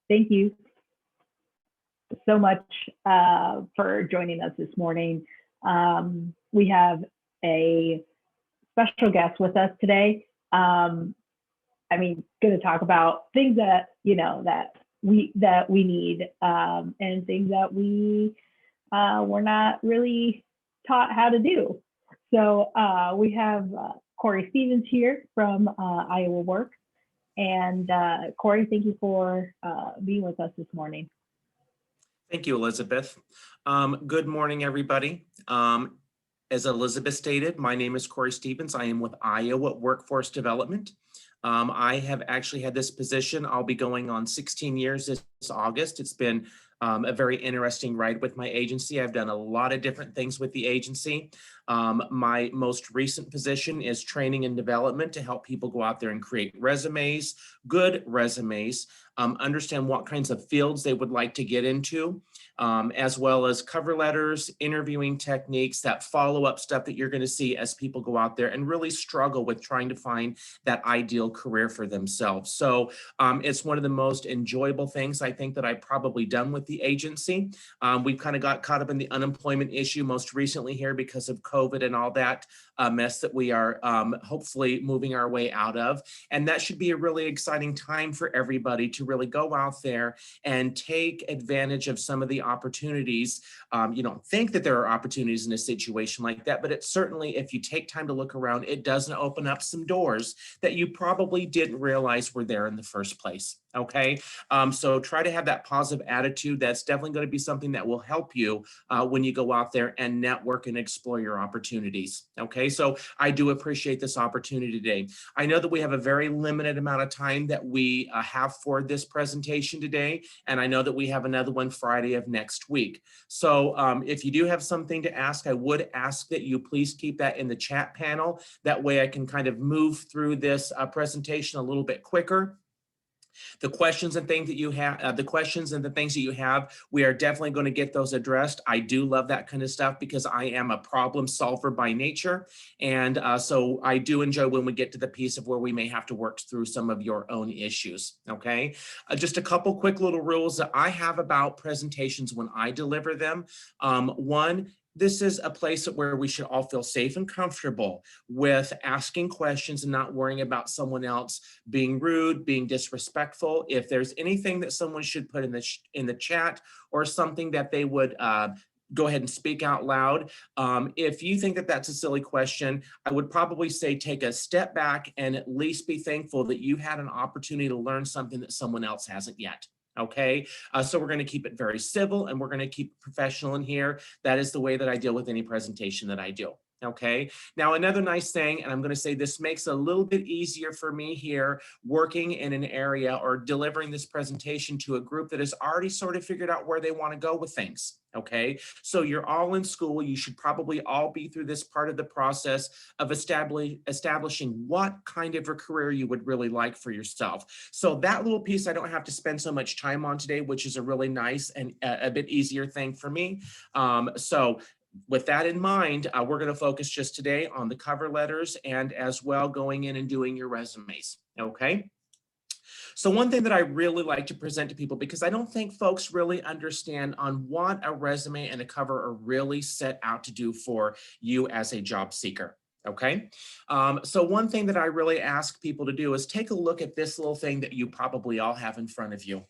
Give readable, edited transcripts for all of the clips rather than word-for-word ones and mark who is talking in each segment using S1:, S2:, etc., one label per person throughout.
S1: Thank you so much for joining us this morning. We have a special guest with us today. Going to talk about things that that we need, and things that we're not really taught how to do. So we have Corey Stevens here from IowaWORKS. And Corey, thank you for being with us this morning.
S2: Thank you, Elizabeth. Good morning, everybody. As Elizabeth stated, my name is Corey Stevens. I am with Iowa Workforce Development. I have actually had this position. I'll be going on 16 years this August. It's been a very interesting ride with my agency. I've done a lot of different things with the agency. My most recent position is training and development to help people go out there and create resumes, good resumes, understand what kinds of fields they would like to get into, as well as cover letters, interviewing techniques, that follow-up stuff that you're going to see as people go out there and really struggle with trying to find that ideal career for themselves. So it's one of the most enjoyable things I think that I've probably done with the agency. We've kind of got caught up in the unemployment issue most recently here because of COVID and all that mess that we are hopefully moving our way out of. And that should be a really exciting time for everybody to really go out there and take advantage of some of the opportunities. You don't think that there are opportunities in a situation like that, but it certainly, if you take time to look around, it doesn't open up some doors that you probably didn't realize were there in the first place. Okay, so try to have that positive attitude. That's definitely going to be something that will help you when you go out there and network and explore your opportunities. Okay, so I do appreciate this opportunity today. I know that we have a very limited amount of time that we have for this presentation today, and I know that we have another one Friday of next week. So if you do have something to ask, I would ask that you please keep that in the chat panel. That way I can kind of move through this presentation a little bit quicker. The questions and things that you have, we are definitely going to get those addressed. I do love that kind of stuff because I am a problem solver by nature. And so I do enjoy when we get to the piece of where we may have to work through some of your own issues. Okay. Just a couple quick little rules that I have about presentations when I deliver them. One, this is a place where we should all feel safe and comfortable with asking questions and not worrying about someone else being rude, being disrespectful. If there's anything that someone should put in the chat or something that they would go ahead and speak out loud. If you think that that's a silly question, I would probably say take a step back and at least be thankful that you had an opportunity to learn something that someone else hasn't yet. Okay, so we're going to keep it very civil and we're going to keep it professional in here. That is the way that I deal with any presentation that I do. Okay, now another nice thing, and I'm going to say this makes it a little bit easier for me here working in an area or delivering this presentation to a group that has already sort of figured out where they want to go with things. Okay, so you're all in school. You should probably all be through this part of the process of establishing what kind of a career you would really like for yourself. So that little piece I don't have to spend so much time on today, which is a really nice and a bit easier thing for me. So with that in mind, we're going to focus just today on the cover letters and as well going in and doing your resumes. Okay. So one thing that I really like to present to people, because I don't think folks really understand on what a resume and a cover are really set out to do for you as a job seeker. Okay. So one thing that I really ask people to do is take a look at this little thing that you probably all have in front of you,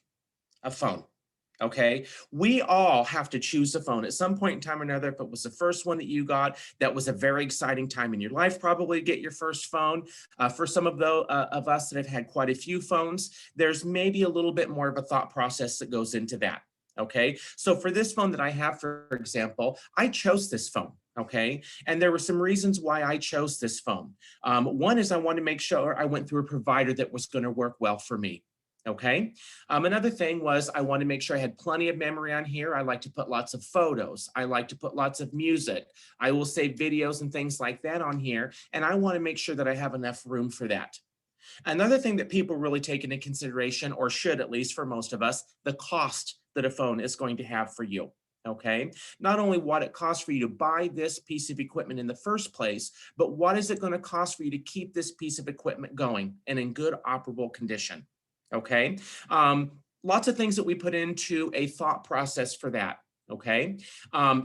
S2: a phone. Okay, we all have to choose a phone at some point in time or another. If it was the first one that you got, that was a very exciting time in your life, probably to get your first phone. For some of us that have had quite a few phones, there's maybe a little bit more of a thought process that goes into that. Okay, so for this phone that I have, for example, I chose this phone. Okay, and there were some reasons why I chose this phone. One is I wanted to make sure I went through a provider that was going to work well for me. Okay. Another thing was I want to make sure I had plenty of memory on here. I like to put lots of photos. I like to put lots of music. I will save videos and things like that on here. And I want to make sure that I have enough room for that. Another thing that people really take into consideration, or should at least for most of us, the cost that a phone is going to have for you. Okay, not only what it costs for you to buy this piece of equipment in the first place, but what is it going to cost for you to keep this piece of equipment going and in good operable condition. Okay, lots of things that we put into a thought process for that. Okay.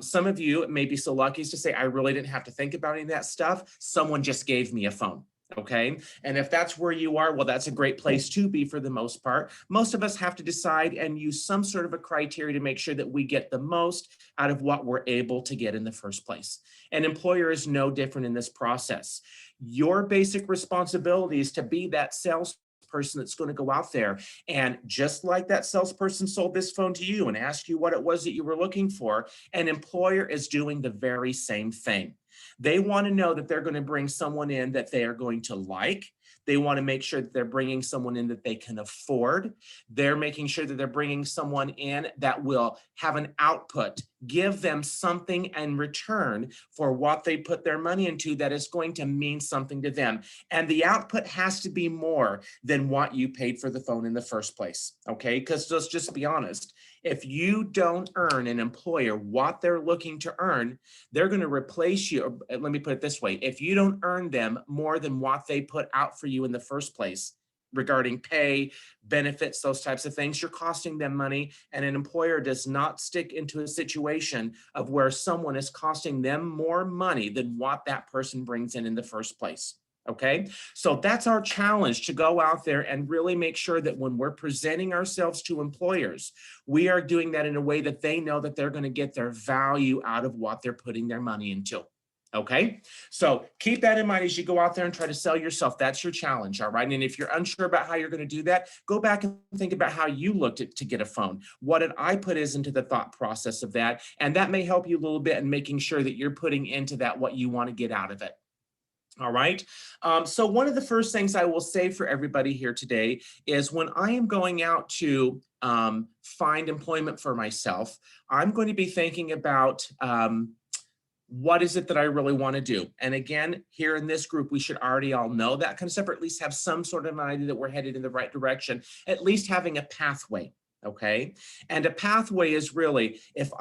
S2: Some of you may be so lucky as to say, I really didn't have to think about any of that stuff. Someone just gave me a phone. Okay. And if that's where you are, well, that's a great place to be for the most part. Most of us have to decide and use some sort of a criteria to make sure that we get the most out of what we're able to get in the first place. An employer is no different in this process. Your basic responsibility is to be that salesperson that's going to go out there, and just like that salesperson sold this phone to you and asked you what it was that you were looking for, an employer is doing the very same thing. They want to know that they're going to bring someone in that they are going to like. They want to make sure that they're bringing someone in that they can afford. They're making sure that they're bringing someone in that will have an output, give them something in return for what they put their money into that is going to mean something to them. And the output has to be more than what you paid for the phone in the first place, okay? Because let's just be honest. If you don't earn an employer what they're looking to earn, they're going to replace you. Let me put it this way. If you don't earn them more than what they put out for you in the first place, regarding pay, benefits, those types of things, you're costing them money. And an employer does not stick into a situation of where someone is costing them more money than what that person brings in the first place. Okay, so that's our challenge, to go out there and really make sure that when we're presenting ourselves to employers, we are doing that in a way that they know that they're going to get their value out of what they're putting their money into. Okay, so keep that in mind as you go out there and try to sell yourself. That's your challenge, all right? And if you're unsure about how you're going to do that, go back and think about how you looked at to get a phone. What did I put into the thought process of that? And that may help you a little bit in making sure that you're putting into that what you want to get out of it. All right. So one of the first things I will say for everybody here today is when I am going out to find employment for myself, I'm going to be thinking about what is it that I really want to do? And again, here in this group, we should already all know that kind of stuff, or at least have some sort of an idea that we're headed in the right direction, at least having a pathway. Okay. And a pathway is really, if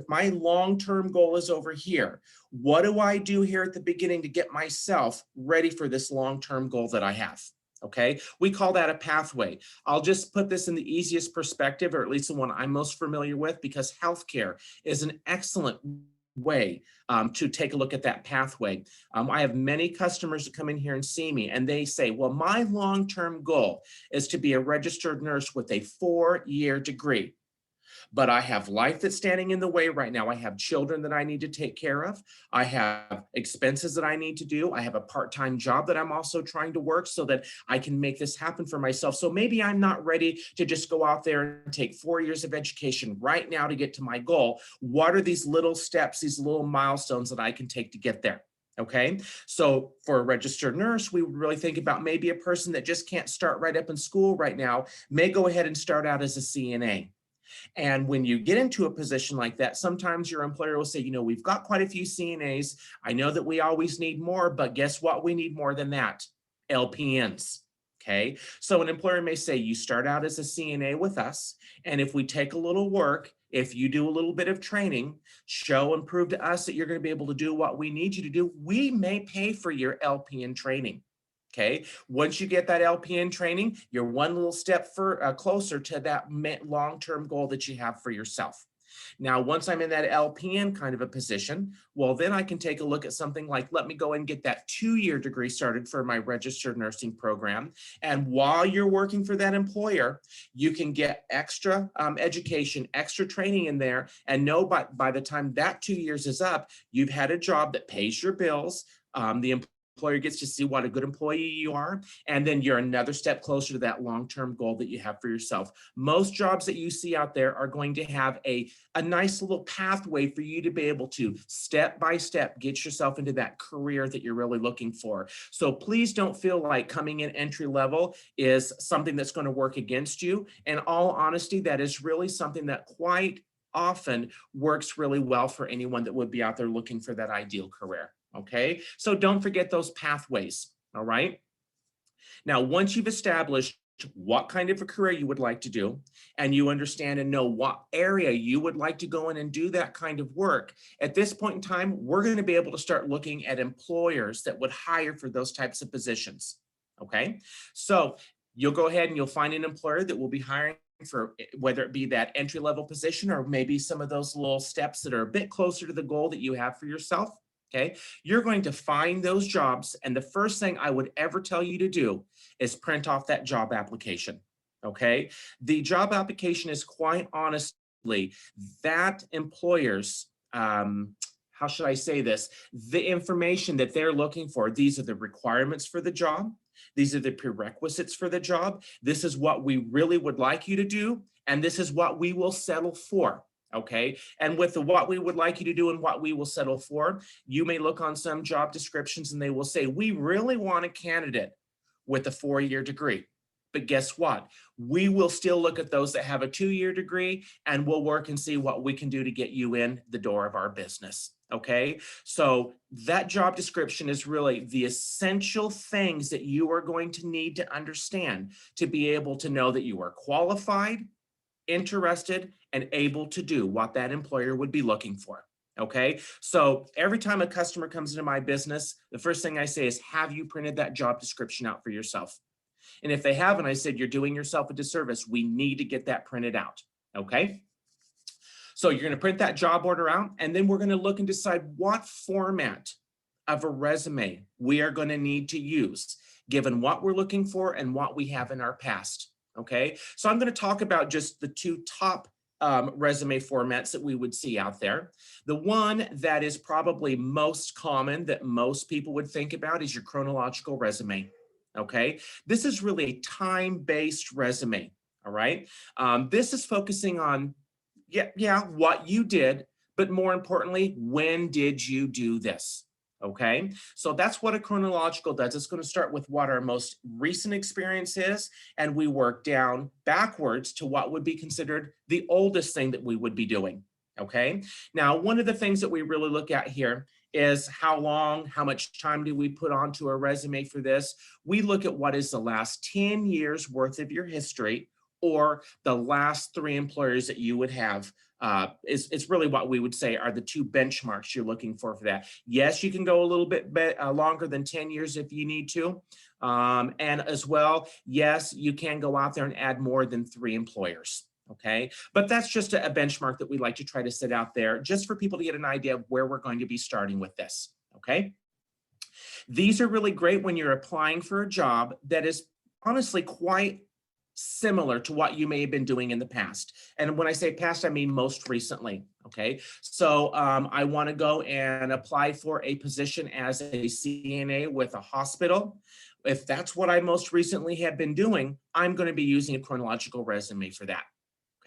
S2: my long-term goal is over here, what do I do here at the beginning to get myself ready for this long-term goal that I have? Okay, we call that a pathway. I'll just put this in the easiest perspective, or at least the one I'm most familiar with, because healthcare is an excellent way to take a look at that pathway. I have many customers that come in here and see me, and they say, well, my long-term goal is to be a registered nurse with a 4-year degree. But I have life that's standing in the way right now. I have children that I need to take care of. I have expenses that I need to do. I have a part-time job that I'm also trying to work so that I can make this happen for myself. So maybe I'm not ready to just go out there and take 4 years of education right now to get to my goal. What are these little steps, these little milestones that I can take to get there? Okay, so for a registered nurse, we would really think about maybe a person that just can't start right up in school right now may go ahead and start out as a CNA. And when you get into a position like that, sometimes your employer will say, you know, we've got quite a few CNAs. I know that we always need more, but guess what? We need more than that, LPNs. Okay, so an employer may say, you start out as a CNA with us, and if we take a little work, if you do a little bit of training, show and prove to us that you're going to be able to do what we need you to do, we may pay for your LPN training. Okay, once you get that LPN training, you're one little step closer to that long-term goal that you have for yourself. Now, once I'm in that LPN kind of a position, well, then I can take a look at something like, let me go and get that 2-year degree started for my registered nursing program. And while you're working for that employer, you can get extra education, extra training in there, and know by the time that 2 years is up, you've had a job that pays your bills. The employer gets to see what a good employee you are, and then you're another step closer to that long-term goal that you have for yourself. Most jobs that you see out there are going to have a nice little pathway for you to be able to step by step get yourself into that career that you're really looking for. So please don't feel like coming in entry level is something that's going to work against you. In all honesty, that is really something that quite often works really well for anyone that would be out there looking for that ideal career. Okay, so don't forget those pathways. All right. Now, once you've established what kind of a career you would like to do, and you understand and know what area you would like to go in and do that kind of work, at this point in time, we're going to be able to start looking at employers that would hire for those types of positions. Okay, so you'll go ahead and you'll find an employer that will be hiring for whether it be that entry level position or maybe some of those little steps that are a bit closer to the goal that you have for yourself, okay, you're going to find those jobs. And the first thing I would ever tell you to do is print off that job application, okay? The job application is quite honestly that employer's, how should I say this? The information that they're looking for. These are the requirements for the job. These are the prerequisites for the job. This is what we really would like you to do. And this is what we will settle for. Okay. And with the what we would like you to do and what we will settle for, you may look on some job descriptions and they will say, we really want a candidate with a 4-year degree. But guess what? We will still look at those that have a 2-year degree and we'll work and see what we can do to get you in the door of our business. Okay, so that job description is really the essential things that you are going to need to understand to be able to know that you are qualified, interested, and able to do what that employer would be looking for. Okay, so every time a customer comes into my business, the first thing I say is, have you printed that job description out for yourself? And if they haven't, I said, you're doing yourself a disservice. We need to get that printed out. Okay. So you're going to print that job order out, and then we're going to look and decide what format of a resume we are going to need to use, given what we're looking for and what we have in our past. Okay. So I'm going to talk about just the 2 top resume formats that we would see out there. The one that is probably most common that most people would think about is your chronological resume. Okay. This is really a time-based resume. All right. This is focusing on what you did, but more importantly, when did you do this? Okay, so that's what a chronological does. It's going to start with what our most recent experience is, and we work down backwards to what would be considered the oldest thing that we would be doing. Okay, now one of the things that we really look at here is how much time do we put onto a resume for this? We look at what is the last 10 years worth of your history, or the last 3 employers that you would have. It's really what we would say are the 2 benchmarks you're looking for that. Yes, you can go a little bit longer than 10 years if you need to. And as well, yes, you can go out there and add more than 3 employers. Okay, but that's just a benchmark that we like to try to set out there just for people to get an idea of where we're going to be starting with this. Okay, these are really great when you're applying for a job that is honestly quite similar to what you may have been doing in the past. And when I say past, I mean most recently. Okay, so I want to go and apply for a position as a CNA with a hospital. If that's what I most recently have been doing, I'm going to be using a chronological resume for that.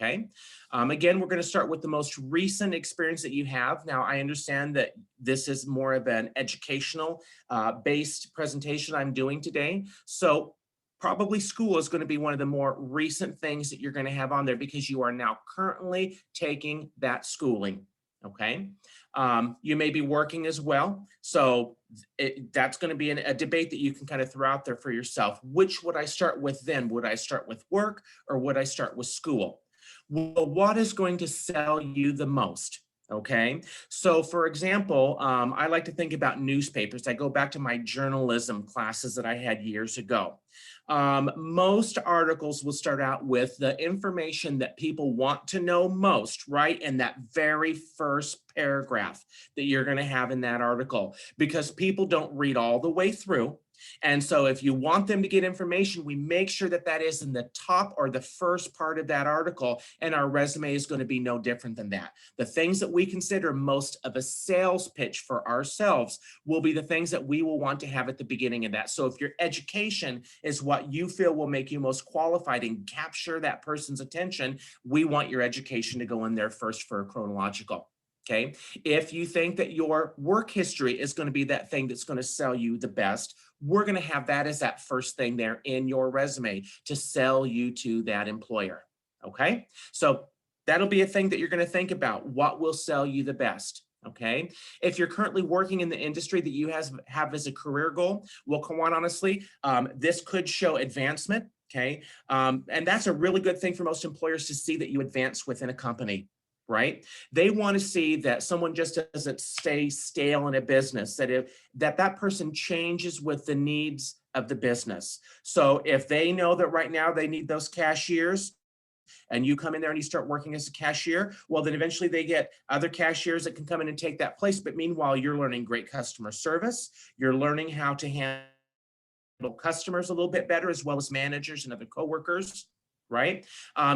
S2: Okay, again, we're going to start with the most recent experience that you have. Now, I understand that this is more of an educational based presentation I'm doing today. So probably school is going to be one of the more recent things that you're going to have on there because you are now currently taking that schooling. Okay, you may be working as well. So that's going to be a debate that you can kind of throw out there for yourself. Which would I start with then? Would I start with work or would I start with school? Well, what is going to sell you the most? Okay, so for example, I like to think about newspapers. I go back to my journalism classes that I had years ago. Most articles will start out with the information that people want to know most, right? In that very first paragraph that you're going to have in that article, because people don't read all the way through. And so if you want them to get information, we make sure that that is in the top or the first part of that article, and our resume is going to be no different than that. The things that we consider most of a sales pitch for ourselves will be the things that we will want to have at the beginning of that. So if your education is what you feel will make you most qualified and capture that person's attention, we want your education to go in there first for a chronological. Okay, if you think that your work history is going to be that thing that's going to sell you the best, we're going to have that as that first thing there in your resume to sell you to that employer. Okay, so that'll be a thing that you're going to think about. What will sell you the best? Okay, if you're currently working in the industry that you have as a career goal, well, quite honestly, this could show advancement. Okay, and that's a really good thing for most employers to see that you advance within a company. Right? They want to see that someone just doesn't stay stale in a business, that person changes with the needs of the business. So if they know that right now they need those cashiers, and you come in there and you start working as a cashier, well, then eventually they get other cashiers that can come in and take that place. But meanwhile, you're learning great customer service. You're learning how to handle customers a little bit better, as well as managers and other coworkers, right?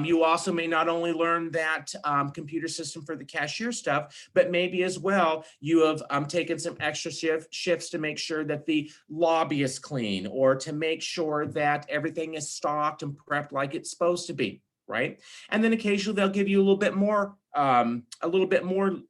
S2: You also may not only learn that computer system for the cashier stuff, but maybe as well, you have taken some extra shifts to make sure that the lobby is clean, or to make sure that everything is stocked and prepped like it's supposed to be, right? And then occasionally they'll give you a little bit more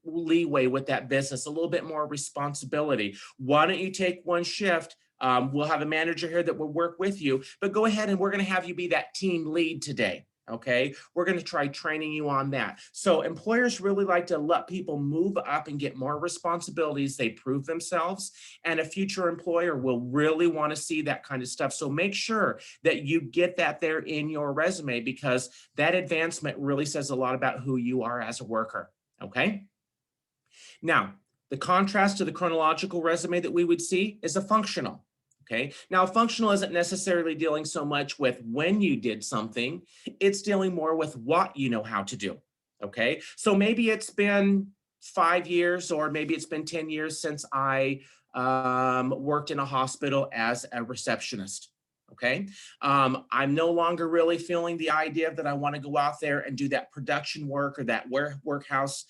S2: leeway with that business, a little bit more responsibility. Why don't you take one shift? We'll have a manager here that will work with you, but go ahead and we're going to have you be that team lead today. Okay, we're going to try training you on that. So employers really like to let people move up and get more responsibilities. They prove themselves, and a future employer will really want to see that kind of stuff. So make sure that you get that there in your resume, because that advancement really says a lot about who you are as a worker. Okay. Now, the contrast to the chronological resume that we would see is a functional. Okay. Now, functional isn't necessarily dealing so much with when you did something, it's dealing more with what you know how to do. Okay. So maybe it's been 5 years, or maybe it's been 10 years since I worked in a hospital as a receptionist. Okay. I'm no longer really feeling the idea that I want to go out there and do that production work or that warehouse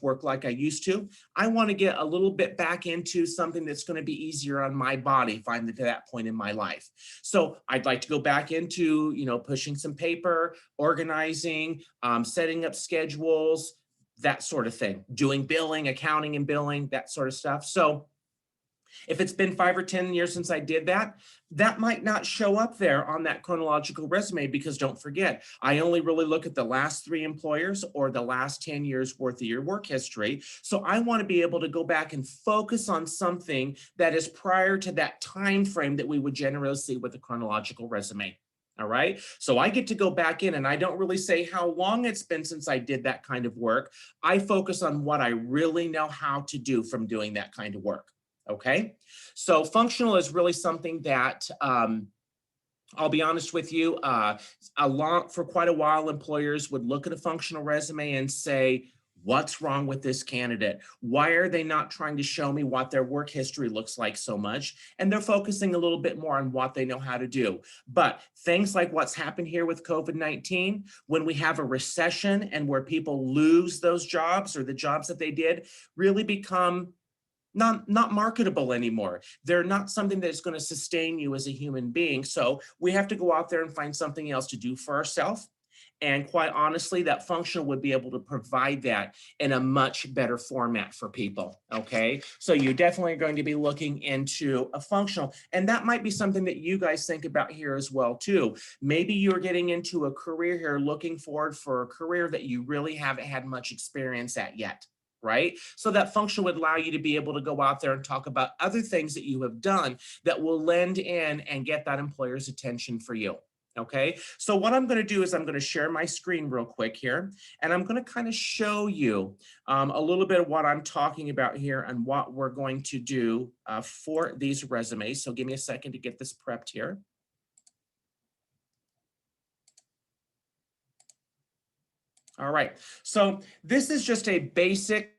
S2: work like I used to. I want to get a little bit back into something that's going to be easier on my body if I'm at that point in my life. So I'd like to go back into, pushing some paper, organizing, setting up schedules, that sort of thing, doing billing, accounting and billing, that sort of stuff. So if it's been 5 or 10 years since I did that, that might not show up there on that chronological resume, because don't forget, I only really look at the last 3 employers or the last 10 years worth of your work history. So I want to be able to go back and focus on something that is prior to that time frame that we would generally see with a chronological resume. All right. So I get to go back in, and I don't really say how long it's been since I did that kind of work. I focus on what I really know how to do from doing that kind of work. Okay, so functional is really something that I'll be honest with you, for quite a while, employers would look at a functional resume and say, what's wrong with this candidate? Why are they not trying to show me what their work history looks like so much? And they're focusing a little bit more on what they know how to do. But things like what's happened here with COVID-19, when we have a recession and where people lose those jobs, or the jobs that they did really become not marketable anymore. They're not something that's going to sustain you as a human being. So we have to go out there and find something else to do for ourselves. And quite honestly, that functional would be able to provide that in a much better format for people. Okay, so you're definitely going to be looking into a functional, and that might be something that you guys think about here as well too. Maybe you're getting into a career here, looking forward for a career that you really haven't had much experience at yet. Right? So that function would allow you to be able to go out there and talk about other things that you have done that will lend in and get that employer's attention for you. Okay, so what I'm going to do is I'm going to share my screen real quick here, and I'm going to kind of show you a little bit of what I'm talking about here and what we're going to do for these resumes. So give me a second to get this prepped here. All right, so this is just a basic,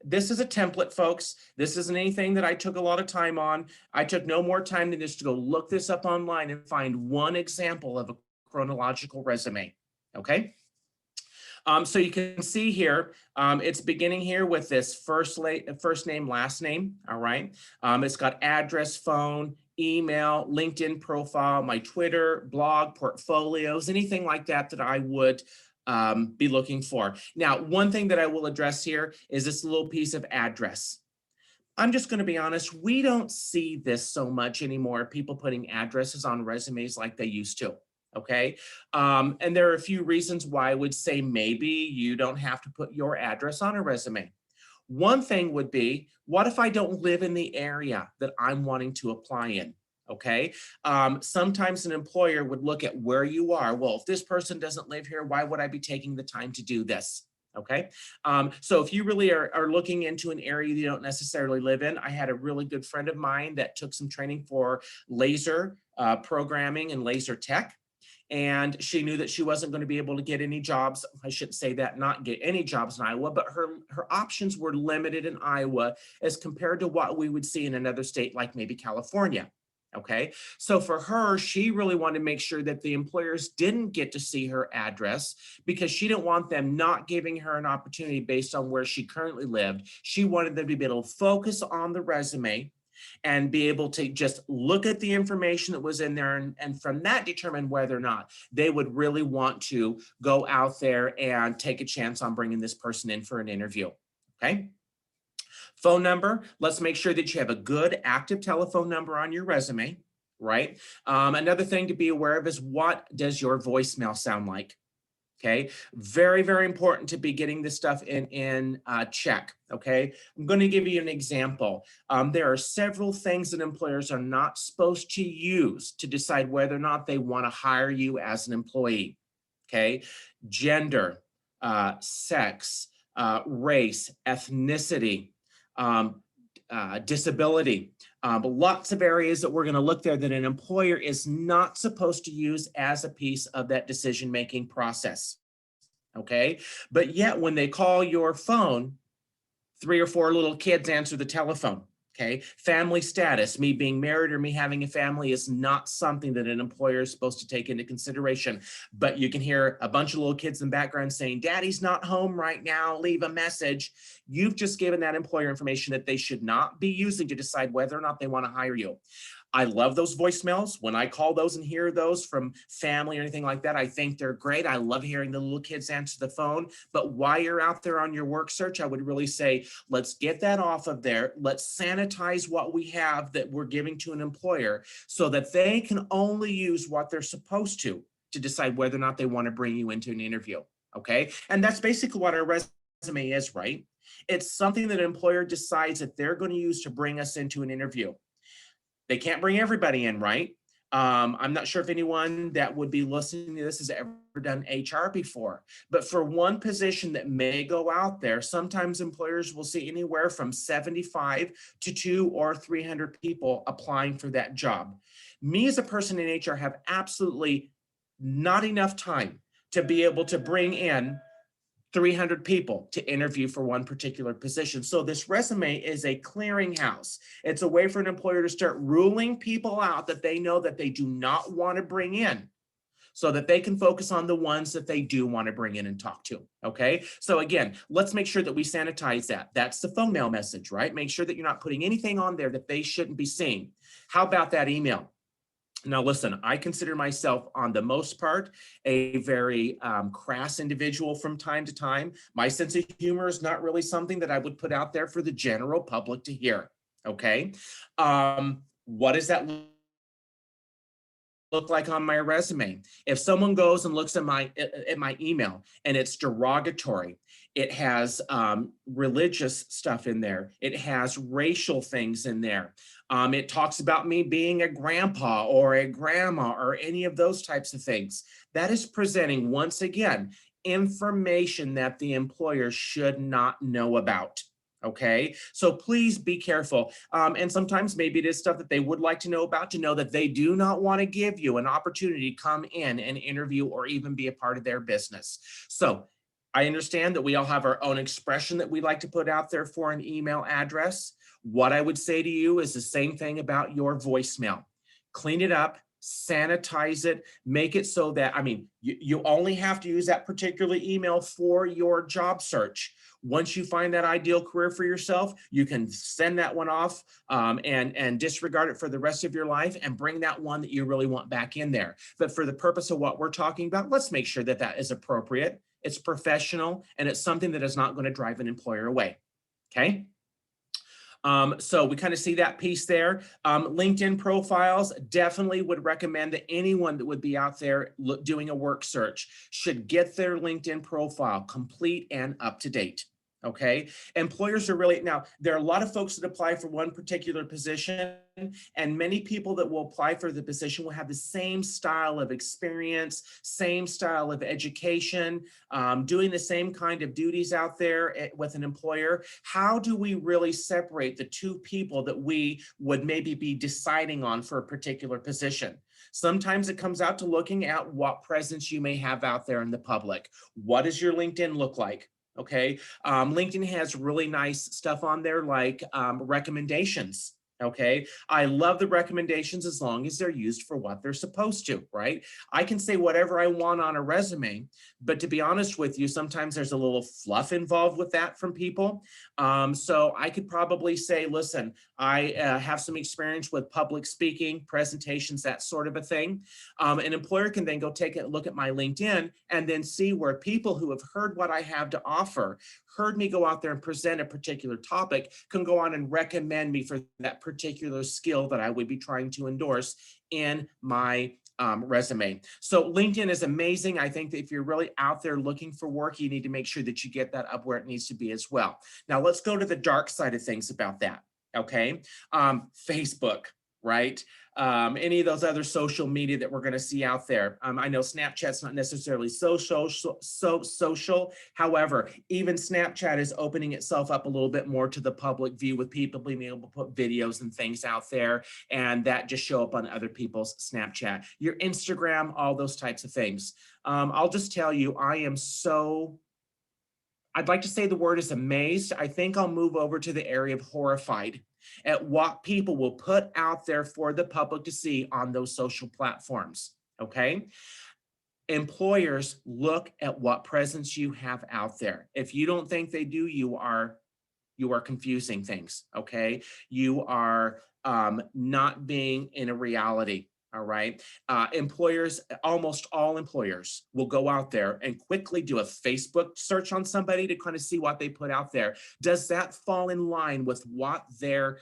S2: this is a template, folks. This isn't anything that I took a lot of time on. I took no more time than just to go look this up online and find one example of a chronological resume, okay? So you can see here, it's beginning here with this first name, last name, all right? It's got address, phone, email, LinkedIn profile, my Twitter, blog, portfolios, anything like that that I would be looking for. Now, one thing that I will address here is this little piece of address. I'm just going to be honest, we don't see this so much anymore, people putting addresses on resumes like they used to. Okay. And there are a few reasons why I would say maybe you don't have to put your address on a resume. One thing would be, what if I don't live in the area that I'm wanting to apply in? Okay. Sometimes an employer would look at where you are. Well, if this person doesn't live here, why would I be taking the time to do this? Okay. So if you really are looking into an area you don't necessarily live in, I had a really good friend of mine that took some training for laser programming and laser tech. and she knew that she wasn't going to be able to get any jobs. I shouldn't say that, not get any jobs in Iowa, but her options were limited in Iowa as compared to what we would see in another state like maybe California. Okay, so for her, she really wanted to make sure that the employers didn't get to see her address because she didn't want them not giving her an opportunity based on where she currently lived. She wanted them to be able to focus on the resume and be able to just look at the information that was in there and from that determine whether or not they would really want to go out there and take a chance on bringing this person in for an interview. Okay. Phone number, let's make sure that you have a good active telephone number on your resume, right? Another thing to be aware of is what does your voicemail sound like? Okay, very, very important to be getting this stuff in check. Okay, I'm going to give you an example. There are several things that employers are not supposed to use to decide whether or not they want to hire you as an employee. Okay, gender, sex, race, ethnicity, disability. Lots of areas that we're going to look there that an employer is not supposed to use as a piece of that decision-making process. Okay, but yet when they call your phone, 3 or 4 little kids answer the telephone. Okay, family status, me being married or me having a family is not something that an employer is supposed to take into consideration. But you can hear a bunch of little kids in the background saying, "Daddy's not home right now, leave a message." You've just given that employer information that they should not be using to decide whether or not they want to hire you. I love those voicemails. When I call those and hear those from family or anything like that, I think they're great. I love hearing the little kids answer the phone. But while you're out there on your work search, I would really say, let's get that off of there. Let's sanitize what we have that we're giving to an employer so that they can only use what they're supposed to decide whether or not they want to bring you into an interview. Okay. And that's basically what our resume is, right? It's something that an employer decides that they're going to use to bring us into an interview. They can't bring everybody in, right? I'm not sure if anyone that would be listening to this has ever done HR before, but for one position that may go out there, sometimes employers will see anywhere from 75 to 200 or 300 people applying for that job. Me as a person in HR have absolutely not enough time to be able to bring in 300 people to interview for one particular position. So this resume is a clearinghouse. It's a way for an employer to start ruling people out that they know that they do not want to bring in so that they can focus on the ones that they do want to bring in and talk to. Okay. So again, let's make sure that we sanitize that. That's the phone mail message, right? Make sure that you're not putting anything on there that they shouldn't be seeing. How about that email? Now, listen, I consider myself, on the most part, a very crass individual from time to time. My sense of humor is not really something that I would put out there for the general public to hear. Okay. What does that look like on my resume? If someone goes and looks at my email and it's derogatory, it has religious stuff in there, it has racial things in there, it talks about me being a grandpa or a grandma or any of those types of things, that is presenting, once again, information that the employer should not know about. Okay, so please be careful. And sometimes maybe it is stuff that they would like to know about, to know that they do not want to give you an opportunity to come in and interview or even be a part of their business. So I understand that we all have our own expression that we like to put out there for an email address. What I would say to you is the same thing about your voicemail. Clean it up, sanitize it, make it so that, I mean, you only have to use that particular email for your job search. Once you find that ideal career for yourself, you can send that one off and disregard it for the rest of your life and bring that one that you really want back in there. But for the purpose of what we're talking about, let's make sure that that is appropriate, it's professional, and it's something that is not going to drive an employer away. Okay. So we kind of see that piece there. LinkedIn profiles, definitely would recommend that anyone that would be out there doing a work search should get their LinkedIn profile complete and up to date. Okay, employers are really, now there are a lot of folks that apply for one particular position, and many people that will apply for the position will have the same style of experience, same style of education, doing the same kind of duties out there with an employer. How do we really separate the two people that we would maybe be deciding on for a particular position? Sometimes it comes out to looking at what presence you may have out there in the public. What does your LinkedIn look like? Okay, LinkedIn has really nice stuff on there like recommendations. Okay, I love the recommendations as long as they're used for what they're supposed to, right? I can say whatever I want on a resume, but to be honest with you, sometimes there's a little fluff involved with that from people. So I could probably say, listen, I have some experience with public speaking, presentations, that sort of a thing. An employer can then go take a look at my LinkedIn and then see where people who have heard what I have to offer, heard me go out there and present a particular topic, can go on and recommend me for that particular skill that I would be trying to endorse in my resume. So LinkedIn is amazing. I think that if you're really out there looking for work, you need to make sure that you get that up where it needs to be as well. Now let's go to the dark side of things about that. Okay, Facebook, right? Any of those other social media that we're going to see out there. I know Snapchat's not necessarily so social. However, even Snapchat is opening itself up a little bit more to the public view with people being able to put videos and things out there, and that just show up on other people's Snapchat, your Instagram, all those types of things. I'll just tell you, I'd like to say the word is amazed. I think I'll move over to the area of horrified at what people will put out there for the public to see on those social platforms, okay? Employers look at what presence you have out there. If you don't think they do, you are confusing things, okay? You are not being in a reality. All right. Employers, almost all employers will go out there and quickly do a Facebook search on somebody to kind of see what they put out there. Does that fall in line with what their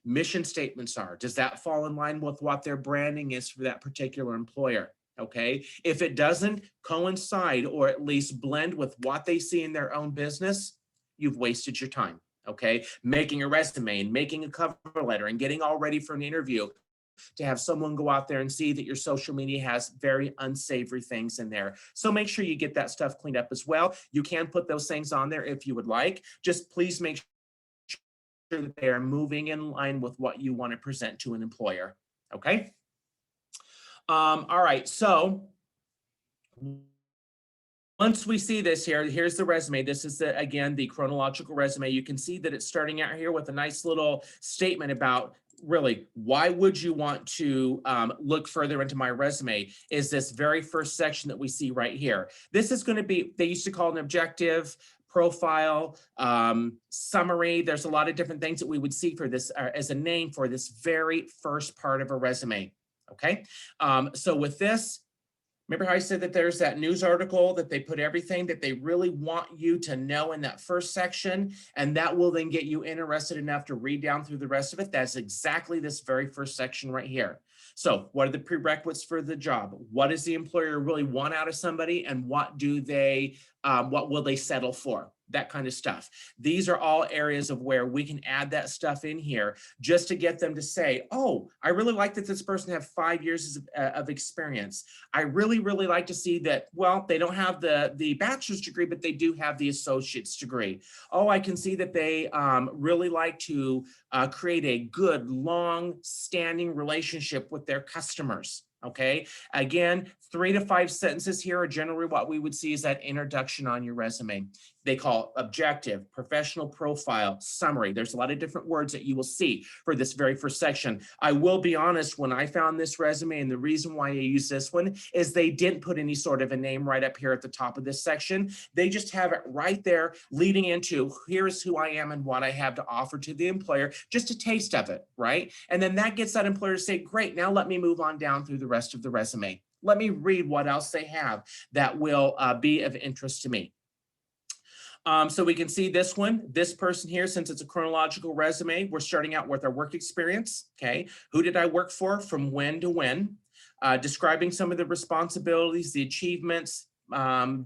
S2: mission statements are? Does that fall in line with what their branding is for that particular employer? Okay. If it doesn't coincide or at least blend with what they see in their own business, you've wasted your time. Okay. Making a resume and making a cover letter and getting all ready for an interview, to have someone go out there and see that your social media has very unsavory things in there. So make sure you get that stuff cleaned up as well. You can put those things on there if you would like. Just please make sure that they are moving in line with what you want to present to an employer. Okay. All right. So once we see this here, here's the resume. This is, again, the chronological resume. You can see that it's starting out here with a nice little statement about really, why would you want to look further into my resume, is this very first section that we see right here. This is going to be, they used to call it an objective, profile, summary. There's a lot of different things that we would see for this as a name for this very first part of a resume. Okay, so with this, remember how I said that there's that news article that they put everything that they really want you to know in that first section, and that will then get you interested enough to read down through the rest of it. That's exactly this very first section right here. So what are the prerequisites for the job? What does the employer really want out of somebody, and what do they, what will they settle for? That kind of stuff. These are all areas of where we can add that stuff in here just to get them to say, oh, I really like that this person have 5 years of experience. I really like to see that, well, they don't have the bachelor's degree, but they do have the associate's degree. Oh, I can see that they really like to create a good, long-standing relationship with their customers. Okay, again, 3 to 5 sentences here are generally what we would see as that introduction on your resume. They call objective, professional profile, summary. There's a lot of different words that you will see for this very first section. I will be honest, when I found this resume, and the reason why I use this one is they didn't put any sort of a name right up here at the top of this section. They just have it right there leading into, here's who I am and what I have to offer to the employer, just a taste of it, right? And then that gets that employer to say, great, now let me move on down through the rest of the resume. Let me read what else they have that will be of interest to me. So we can see this one, this person here, since it's a chronological resume, we're starting out with our work experience. Okay, who did I work for, from when to when, describing some of the responsibilities, the achievements,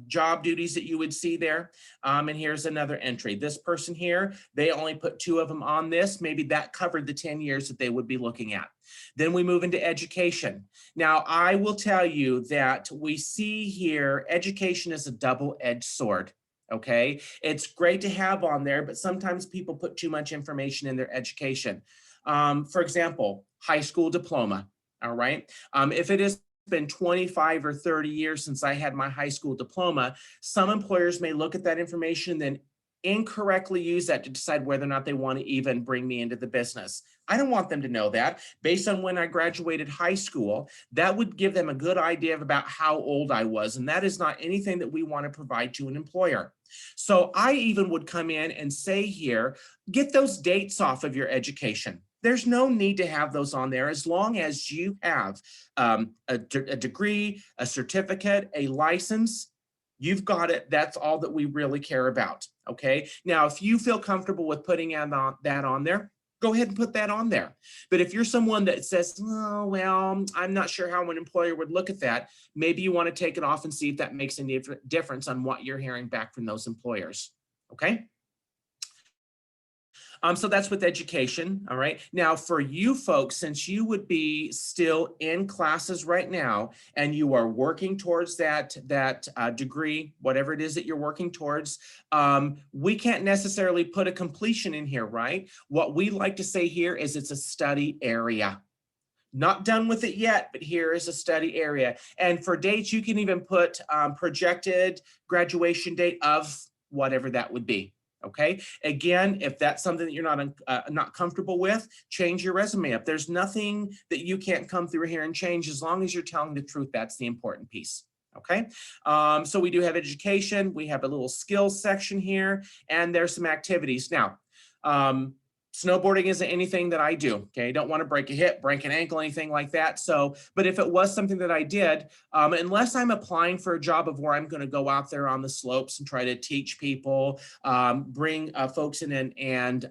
S2: job duties that you would see there. And here's another entry. This person here, they only put 2 of them on this. Maybe that covered the 10 years that they would be looking at. Then we move into education. Now, I will tell you that we see here, education is a double-edged sword. Okay, it's great to have on there, but sometimes people put too much information in their education. For example, high school diploma. all right? If it has been 25 or 30 years since I had my high school diploma, some employers may look at that information and then incorrectly use that to decide whether or not they want to even bring me into the business. I don't want them to know that. Based on when I graduated high school, that would give them a good idea of about how old I was, and that is not anything that we want to provide to an employer. So I even would come in and say here, get those dates off of your education. There's no need to have those on there as long as you have a degree, a certificate, a license. You've got it. That's all that we really care about. Okay. Now, if you feel comfortable with putting that on there, go ahead and put that on there. But if you're someone that says, oh, well, I'm not sure how an employer would look at that, maybe you want to take it off and see if that makes any difference on what you're hearing back from those employers. Okay. So that's with education, all right? Now for you folks, since you would be still in classes right now and you are working towards that degree, whatever it is that you're working towards, we can't necessarily put a completion in here, right? What we like to say here is it's a study area. Not done with it yet, but here is a study area. And for dates, you can even put projected graduation date of whatever that would be. Okay. Again, if that's something that you're not comfortable with, change your resume up. There's nothing that you can't come through here and change as long as you're telling the truth. That's the important piece. Okay. So we do have education. We have a little skills section here, and there's some activities. Now, snowboarding isn't anything that I do. Okay. I don't want to break a hip, break an ankle, anything like that. So, but if it was something that I did, unless I'm applying for a job of where I'm going to go out there on the slopes and try to teach people, bring folks in and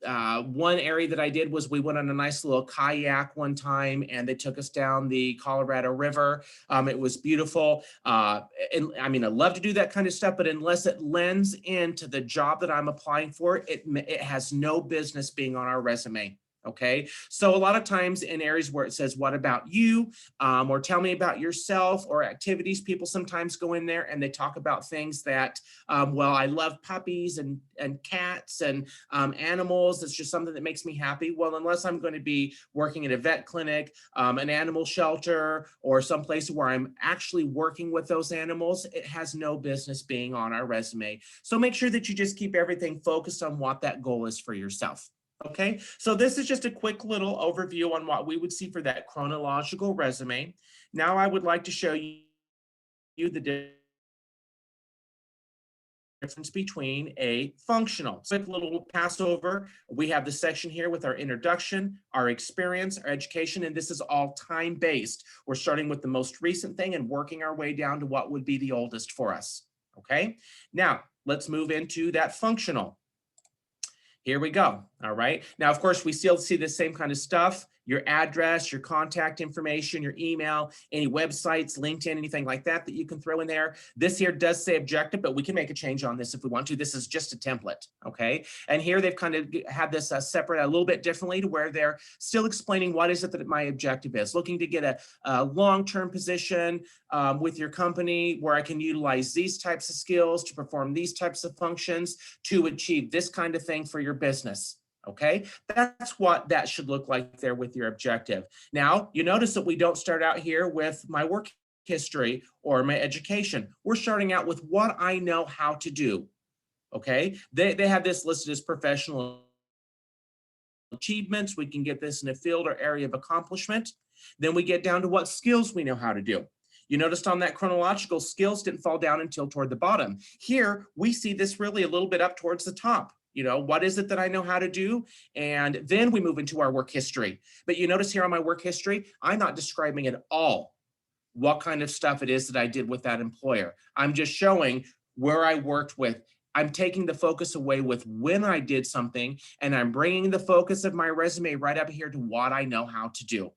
S2: one area that I did was we went on a nice little kayak one time and they took us down the Colorado River. It was beautiful. And I mean, I love to do that kind of stuff, but unless it lends into the job that I'm applying for, it has no business being on our resume. Okay. So a lot of times in areas where it says, what about you? Or tell me about yourself or activities, people sometimes go in there and they talk about things that, well, I love puppies and cats and animals. It's just something that makes me happy. Well, unless I'm going to be working at a vet clinic, an animal shelter, or someplace where I'm actually working with those animals, it has no business being on our resume. So make sure that you just keep everything focused on what that goal is for yourself. Okay, so this is just a quick little overview on what we would see for that chronological resume. Now I would like to show you the difference between a functional. Quick little pass over. We have the section here with our introduction, our experience, our education, and this is all time-based. We're starting with the most recent thing and working our way down to what would be the oldest for us. Okay, now let's move into that functional. Here we go. All right. Now, of course, we still see the same kind of stuff, your address, your contact information, your email, any websites, LinkedIn, anything like that that you can throw in there. This here does say objective, but we can make a change on this if we want to. This is just a template. Okay. And here they've kind of had this separate a little bit differently to where they're still explaining what is it that my objective is. Looking to get a long-term position with your company where I can utilize these types of skills to perform these types of functions to achieve this kind of thing for your business. Okay, that's what that should look like there with your objective. Now, you notice that we don't start out here with my work history or my education. We're starting out with what I know how to do. Okay, they have this listed as professional achievements. We can get this in a field or area of accomplishment. Then we get down to what skills we know how to do. You noticed on that chronological, skills didn't fall down until toward the bottom. Here, we see this really a little bit up towards the top. You know, what is it that I know how to do? And then we move into our work history. But you notice here on my work history, I'm not describing at all what kind of stuff it is that I did with that employer. I'm just showing where I worked with. I'm taking the focus away with when I did something, and I'm bringing the focus of my resume right up here to what I know how to do.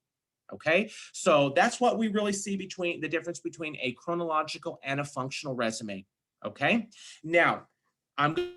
S2: Okay, so that's what we really see between the difference between a chronological and a functional resume. Okay, now I'm going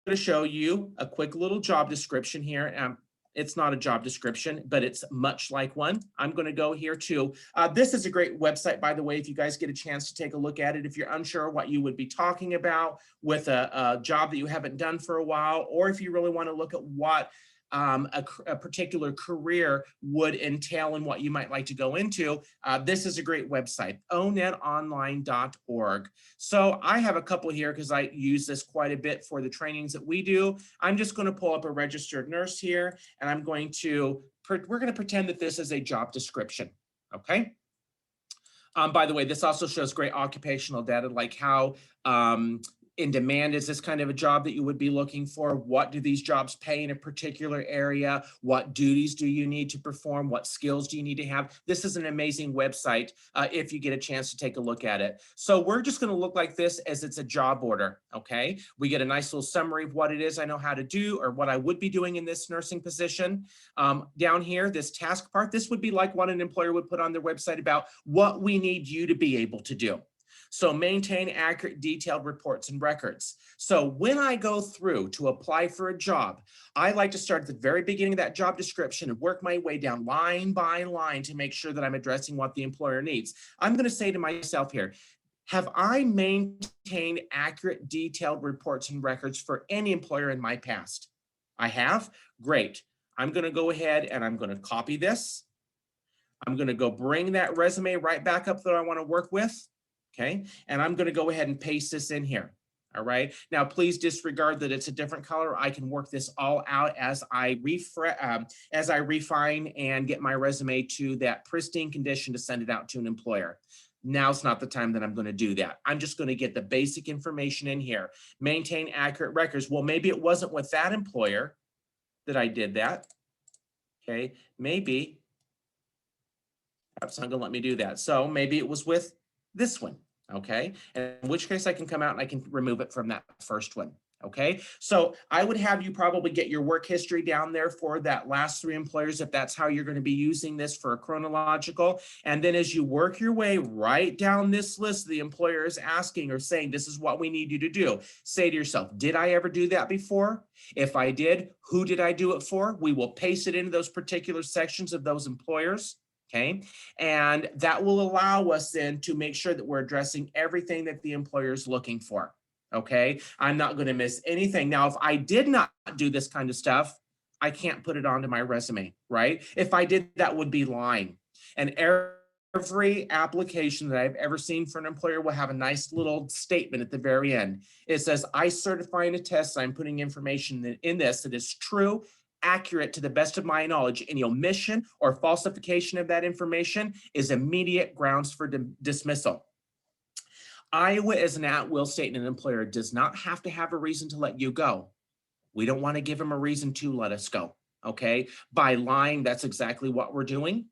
S2: to show you a quick little job description here. It's not a job description, but it's much like one. I'm going to go here to, this is a great website, by the way, if you guys get a chance to take a look at it, if you're unsure what you would be talking about with a job that you haven't done for a while, or if you really want to look at what a particular career would entail and what you might like to go into, this is a great website, onetonline.org. So I have a couple here because I use this quite a bit for the trainings that we do. I'm just going to pull up a registered nurse here, and we're going to pretend that this is a job description, okay? By the way, this also shows great occupational data, like how in demand is this kind of a job that you would be looking for? What do these jobs pay in a particular area? What duties do you need to perform? What skills do you need to have? This is an amazing website if you get a chance to take a look at it. So we're just going to look like this as it's a job order, okay? We get a nice little summary of what it is I know how to do or what I would be doing in this nursing position. Down here, this task part, this would be like what an employer would put on their website about what we need you to be able to do. So maintain accurate, detailed reports and records. So when I go through to apply for a job, I like to start at the very beginning of that job description and work my way down line by line to make sure that I'm addressing what the employer needs. I'm going to say to myself here, have I maintained accurate, detailed reports and records for any employer in my past? I have? Great. I'm going to go ahead and I'm going to copy this. I'm going to go bring that resume right back up that I want to work with. Okay, and I'm going to go ahead and paste this in here. All right, now please disregard that it's a different color. I can work this all out as I refine and get my resume to that pristine condition to send it out to an employer. Now's not the time that I'm going to do that. I'm just going to get the basic information in here. Maintain accurate records. Well, maybe it wasn't with that employer that I did that. Okay, maybe it's not going to let me do that. So maybe it was with this one. Okay, in which case I can come out and I can remove it from that first one. Okay, so I would have you probably get your work history down there for that last 3 employers if that's how you're going to be using this for a chronological. And then as you work your way right down this list, the employer is asking or saying, this is what we need you to do. Say to yourself, did I ever do that before? If I did, who did I do it for? We will paste it into those particular sections of those employers. Okay, and that will allow us then to make sure that we're addressing everything that the employer is looking for. Okay, I'm not going to miss anything. Now, if I did not do this kind of stuff, I can't put it onto my resume, right? If I did, that would be lying. And every application that I've ever seen for an employer will have a nice little statement at the very end. It says, I certify and attest I'm putting information in this that is true, accurate to the best of my knowledge. Any omission or falsification of that information is immediate grounds for dismissal. Iowa, as an at-will state, and an employer does not have to have a reason to let you go. We don't want to give them a reason to let us go. Okay, by lying, that's exactly what we're doing.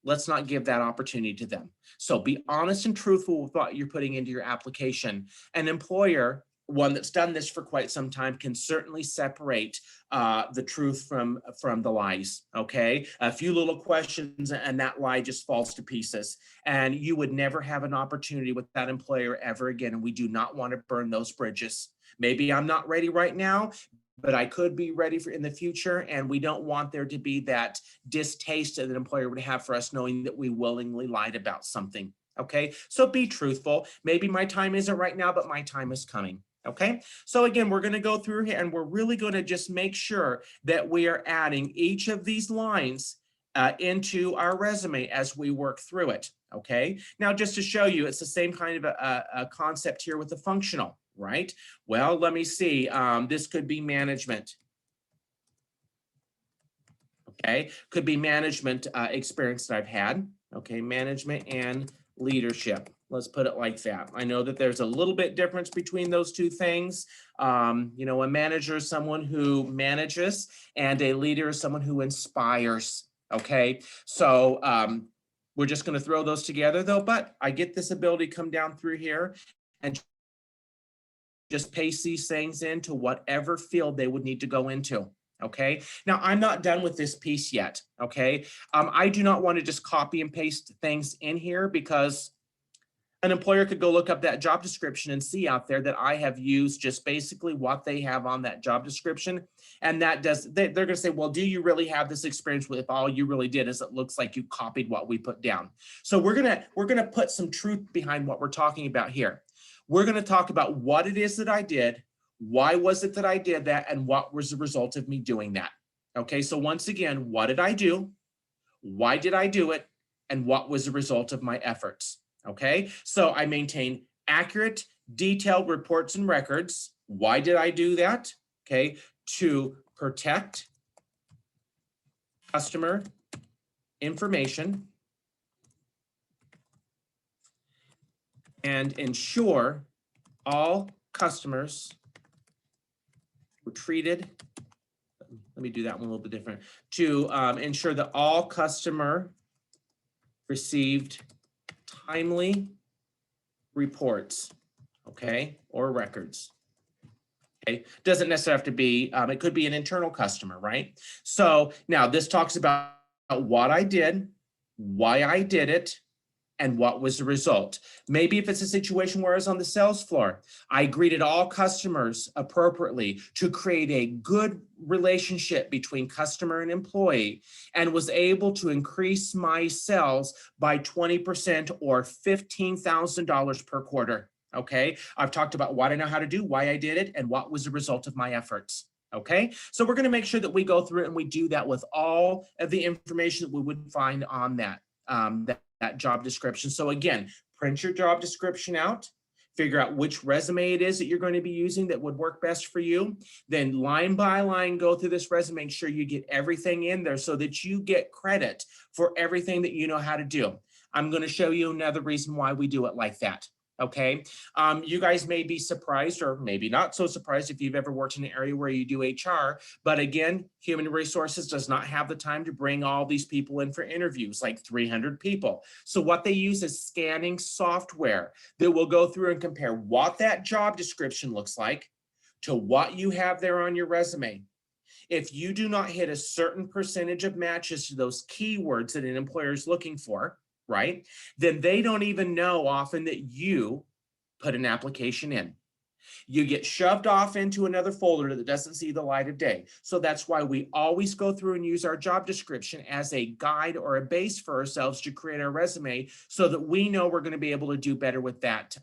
S2: Let's not give that opportunity to them. So be honest and truthful with what you're putting into your application. An employer, one that's done this for quite some time, can certainly separate the truth from the lies, okay? A few little questions and that lie just falls to pieces. And you would never have an opportunity with that employer ever again. And we do not want to burn those bridges. Maybe I'm not ready right now, but I could be ready for in the future. And we don't want there to be that distaste that an employer would have for us knowing that we willingly lied about something, okay? So be truthful. Maybe my time isn't right now, but my time is coming. Okay, so again, we're going to go through here and we're really going to just make sure that we are adding each of these lines into our resume as we work through it. Okay, now just to show you, it's the same kind of a concept here with the functional, right? Well, let me see. This could be management. Okay, could be management experience that I've had. Okay, management and leadership. Let's put it like that. I know that there's a little bit difference between those two things. You know, a manager is someone who manages and a leader is someone who inspires. Okay, so we're just going to throw those together though, but I get this ability to come down through here and just paste these things into whatever field they would need to go into. Okay, now I'm not done with this piece yet. Okay, I do not want to just copy and paste things in here because an employer could go look up that job description and see out there that I have used just basically what they have on that job description. And that does, they're going to say, well, do you really have this experience if all you really did is it looks like you copied what we put down? So we're going to put some truth behind what we're talking about here. We're going to talk about what it is that I did, why was it that I did that, and what was the result of me doing that. Okay, so once again, what did I do? Why did I do it? And what was the result of my efforts? Okay, so I maintain accurate, detailed reports and records. Why did I do that? Okay, to protect customer information and ensure all customers were treated. Let me do that one a little bit different. To ensure that all customer received timely reports, okay, or records. Okay, doesn't necessarily have to be, it could be an internal customer, right? So now this talks about what I did, why I did it, and what was the result. Maybe if it's a situation where I was on the sales floor, I greeted all customers appropriately to create a good relationship between customer and employee, and was able to increase my sales by 20% or $15,000 per quarter. Okay, I've talked about what I know how to do, why I did it, and what was the result of my efforts. Okay, so we're going to make sure that we go through it and we do that with all of the information that we would find on that job description. So again, print your job description out, figure out which resume it is that you're going to be using that would work best for you. Then line by line, go through this resume, make sure you get everything in there so that you get credit for everything that you know how to do. I'm going to show you another reason why we do it like that. Okay, you guys may be surprised or maybe not so surprised if you've ever worked in an area where you do HR, but again, human resources does not have the time to bring all these people in for interviews, like 300 people. So what they use is scanning software that will go through and compare what that job description looks like to what you have there on your resume. If you do not hit a certain percentage of matches to those keywords that an employer is looking for, right, then they don't even know often that you put an application in. You get shoved off into another folder that doesn't see the light of day. So that's why we always go through and use our job description as a guide or a base for ourselves to create our resume so that we know we're going to be able to do better with that,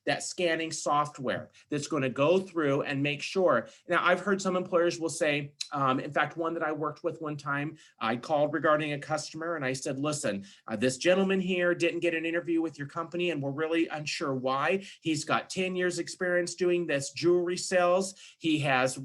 S2: that scanning software that's going to go through and make sure. Now, I've heard some employers will say, in fact, one that I worked with one time, I called regarding a customer and I said, listen, this gentleman here didn't get an interview with your company and we're really unsure why. He's got 10 years experience doing this jewelry sales. He has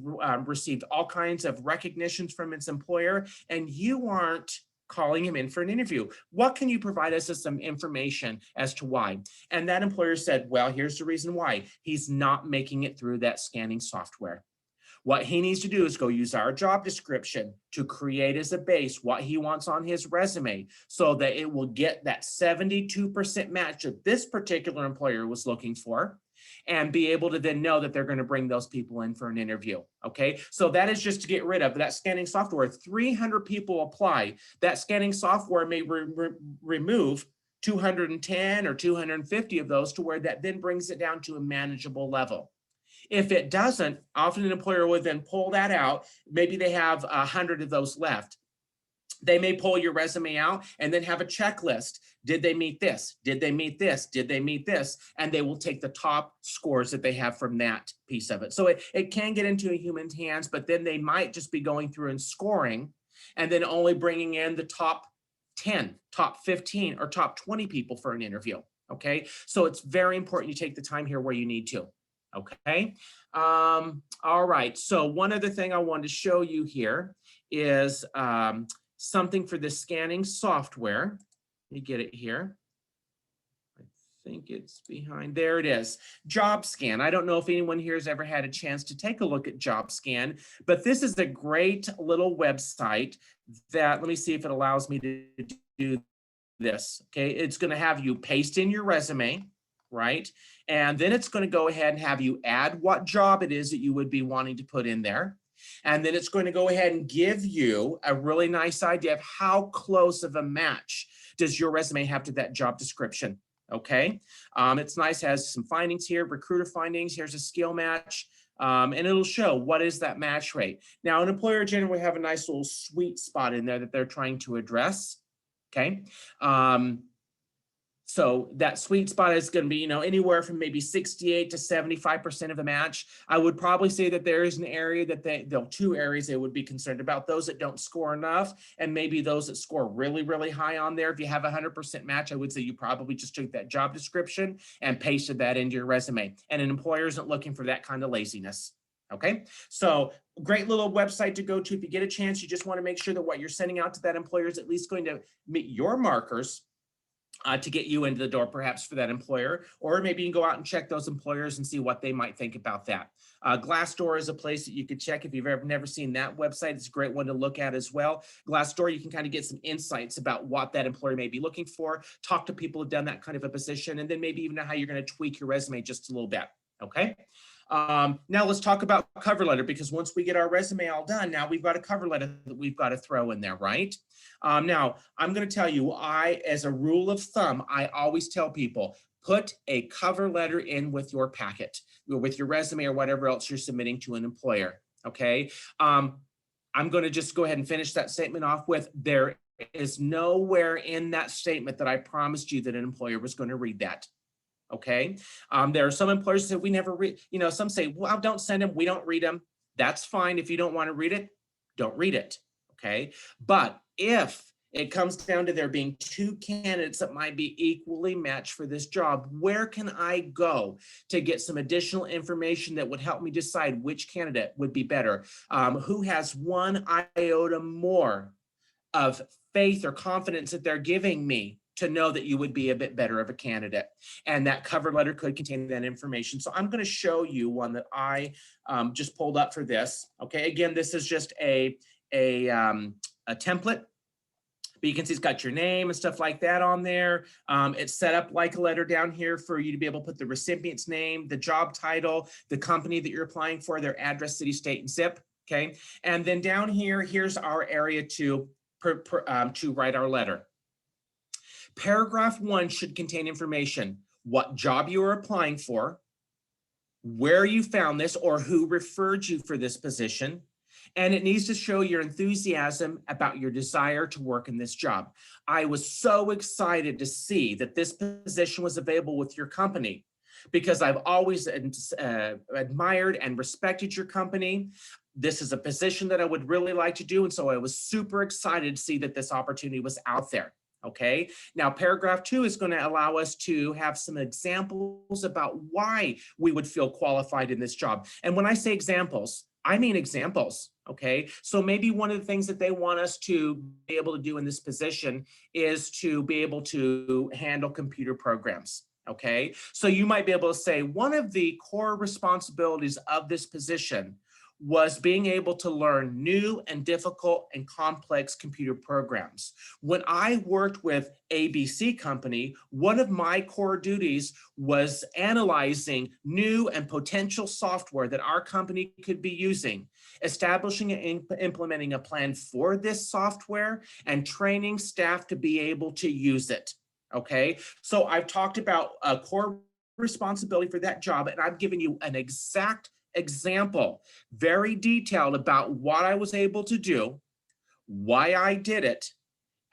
S2: received all kinds of recognitions from his employer, and you aren't calling him in for an interview. What can you provide us with some information as to why? And that employer said, well, here's the reason why. He's not making it through that scanning software. What he needs to do is go use our job description to create as a base what he wants on his resume so that it will get that 72% match that this particular employer was looking for, and be able to then know that they're going to bring those people in for an interview. Okay, so that is just to get rid of that scanning software. 300 people apply. That scanning software may remove 210 or 250 of those to where that then brings it down to a manageable level. If it doesn't, often an employer would then pull that out. Maybe they have 100 of those left. They may pull your resume out and then have a checklist. Did they meet this? Did they meet this? Did they meet this? And they will take the top scores that they have from that piece of it. So it can get into a human's hands, but then they might just be going through and scoring and then only bringing in the top 10, top 15, or top 20 people for an interview. Okay, so it's very important you take the time here where you need to. Okay, all right. So one other thing I wanted to show you here is something for the scanning software. Let me get it here. I think it's behind. There it is. JobScan. I don't know if anyone here has ever had a chance to take a look at JobScan, but this is a great little website that, let me see if it allows me to do this. Okay, it's going to have you paste in your resume, right? And then it's going to go ahead and have you add what job it is that you would be wanting to put in there. And then it's going to go ahead and give you a really nice idea of how close of a match does your resume have to that job description. Okay, it's nice, has some findings here, recruiter findings. Here's a skill match, and it'll show what is that match rate. Now, an employer generally have a nice little sweet spot in there that they're trying to address. Okay, So that sweet spot is going to be, you know, anywhere from maybe 68 to 75% of a match. I would probably say that there is an area that the two areas they would be concerned about: those that don't score enough, and maybe those that score really, really high on there. If you have a 100% match, I would say you probably just took that job description and pasted that into your resume. And an employer isn't looking for that kind of laziness. Okay, so great little website to go to. If you get a chance, you just want to make sure that what you're sending out to that employer is at least going to meet your markers to get you into the door, perhaps for that employer, or maybe you can go out and check those employers and see what they might think about that. Glassdoor is a place that you could check if you've never seen that website. It's a great one to look at as well. Glassdoor, you can kind of get some insights about what that employer may be looking for, talk to people who've done that kind of a position, and then maybe even know how you're going to tweak your resume just a little bit. Okay. Now let's talk about cover letter, because once we get our resume all done, now we've got a cover letter that we've got to throw in there, right? Now I'm going to tell you, as a rule of thumb, I always tell people, put a cover letter in with your packet, with your resume or whatever else you're submitting to an employer. Okay. I'm going to just go ahead and finish that statement off with, there is nowhere in that statement that I promised you that an employer was going to read that. Okay. There are some employers that we never read, you know, some say, well, don't send them, we don't read them. That's fine. If you don't want to read it, don't read it. Okay. But if it comes down to there being two candidates that might be equally matched for this job, where can I go to get some additional information that would help me decide which candidate would be better? Who has one iota more of faith or confidence that they're giving me to know that you would be a bit better of a candidate? And that cover letter could contain that information. So I'm going to show you one that I just pulled up for this. Okay, again, this is just a template, but you can see it's got your name and stuff like that on there. It's set up like a letter down here for you to be able to put the recipient's name, the job title, the company that you're applying for, their address, city, state, and zip. Okay, and then down here, here's our area to write our letter. Paragraph 1 should contain information: what job you are applying for, where you found this or who referred you for this position, and it needs to show your enthusiasm about your desire to work in this job. I was so excited to see that this position was available with your company, because I've always admired and respected your company. This is a position that I would really like to do, and so I was super excited to see that this opportunity was out there. Okay, now paragraph 2 is going to allow us to have some examples about why we would feel qualified in this job. And when I say examples, I mean examples. Okay, so maybe one of the things that they want us to be able to do in this position is to be able to handle computer programs. Okay, so you might be able to say one of the core responsibilities of this position was being able to learn new and difficult and complex computer programs. When I worked with ABC Company, one of my core duties was analyzing new and potential software that our company could be using, establishing and implementing a plan for this software, and training staff to be able to use it. Okay, so I've talked about a core responsibility for that job, and I've given you an exact example, very detailed, about what I was able to do, why I did it,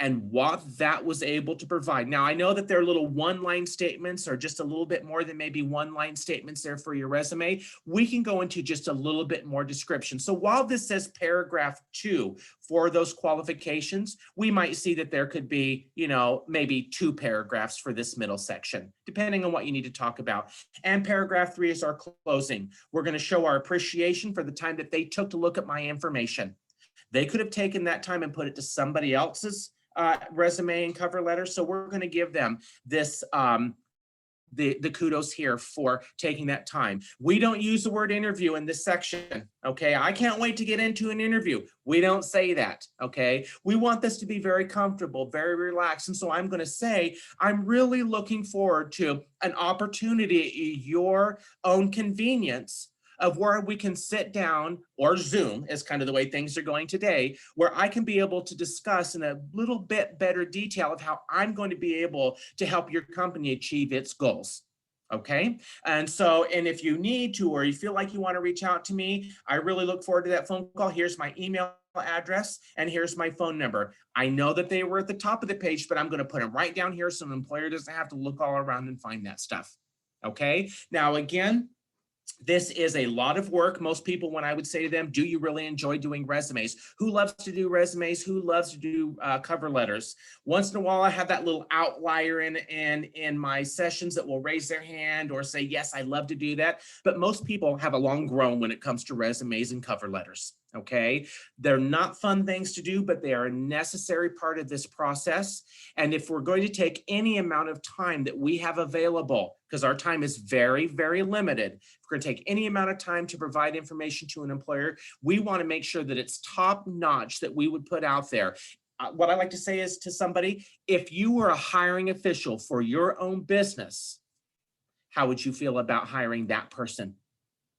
S2: and what that was able to provide. Now, I know that they're little one-line statements, or just a little bit more than maybe one-line statements there for your resume. We can go into just a little bit more description. So while this says paragraph 2 for those qualifications, we might see that there could be, you know, maybe 2 paragraphs for this middle section, depending on what you need to talk about. And paragraph 3 is our closing. We're going to show our appreciation for the time that they took to look at my information. They could have taken that time and put it to somebody else's resume and cover letter. So we're going to give them this, the kudos here for taking that time. We don't use the word interview in this section. Okay, I can't wait to get into an interview. We don't say that. Okay, we want this to be very comfortable, very relaxed. And so I'm going to say, I'm really looking forward to an opportunity at your own convenience of where we can sit down, or Zoom is kind of the way things are going today, where I can be able to discuss in a little bit better detail of how I'm going to be able to help your company achieve its goals. Okay, and so, and if you need to, or you feel like you want to reach out to me, I really look forward to that phone call. Here's my email address, and here's my phone number. I know that they were at the top of the page, but I'm going to put them right down here so an employer doesn't have to look all around and find that stuff. Okay. Now, again, this is a lot of work. Most people, when I would say to them, do you really enjoy doing resumes? Who loves to do resumes? Who loves to do cover letters? Once in a while, I have that little outlier in my sessions that will raise their hand or say, yes, I love to do that. But most people have a long grown when it comes to resumes and cover letters. Okay. They're not fun things to do, but they are a necessary part of this process. And if we're going to take any amount of time that we have available, because our time is very, very limited, if we're going to take any amount of time to provide information to an employer, we want to make sure that it's top notch that we would put out there. What I like to say is to somebody, if you were a hiring official for your own business, how would you feel about hiring that person?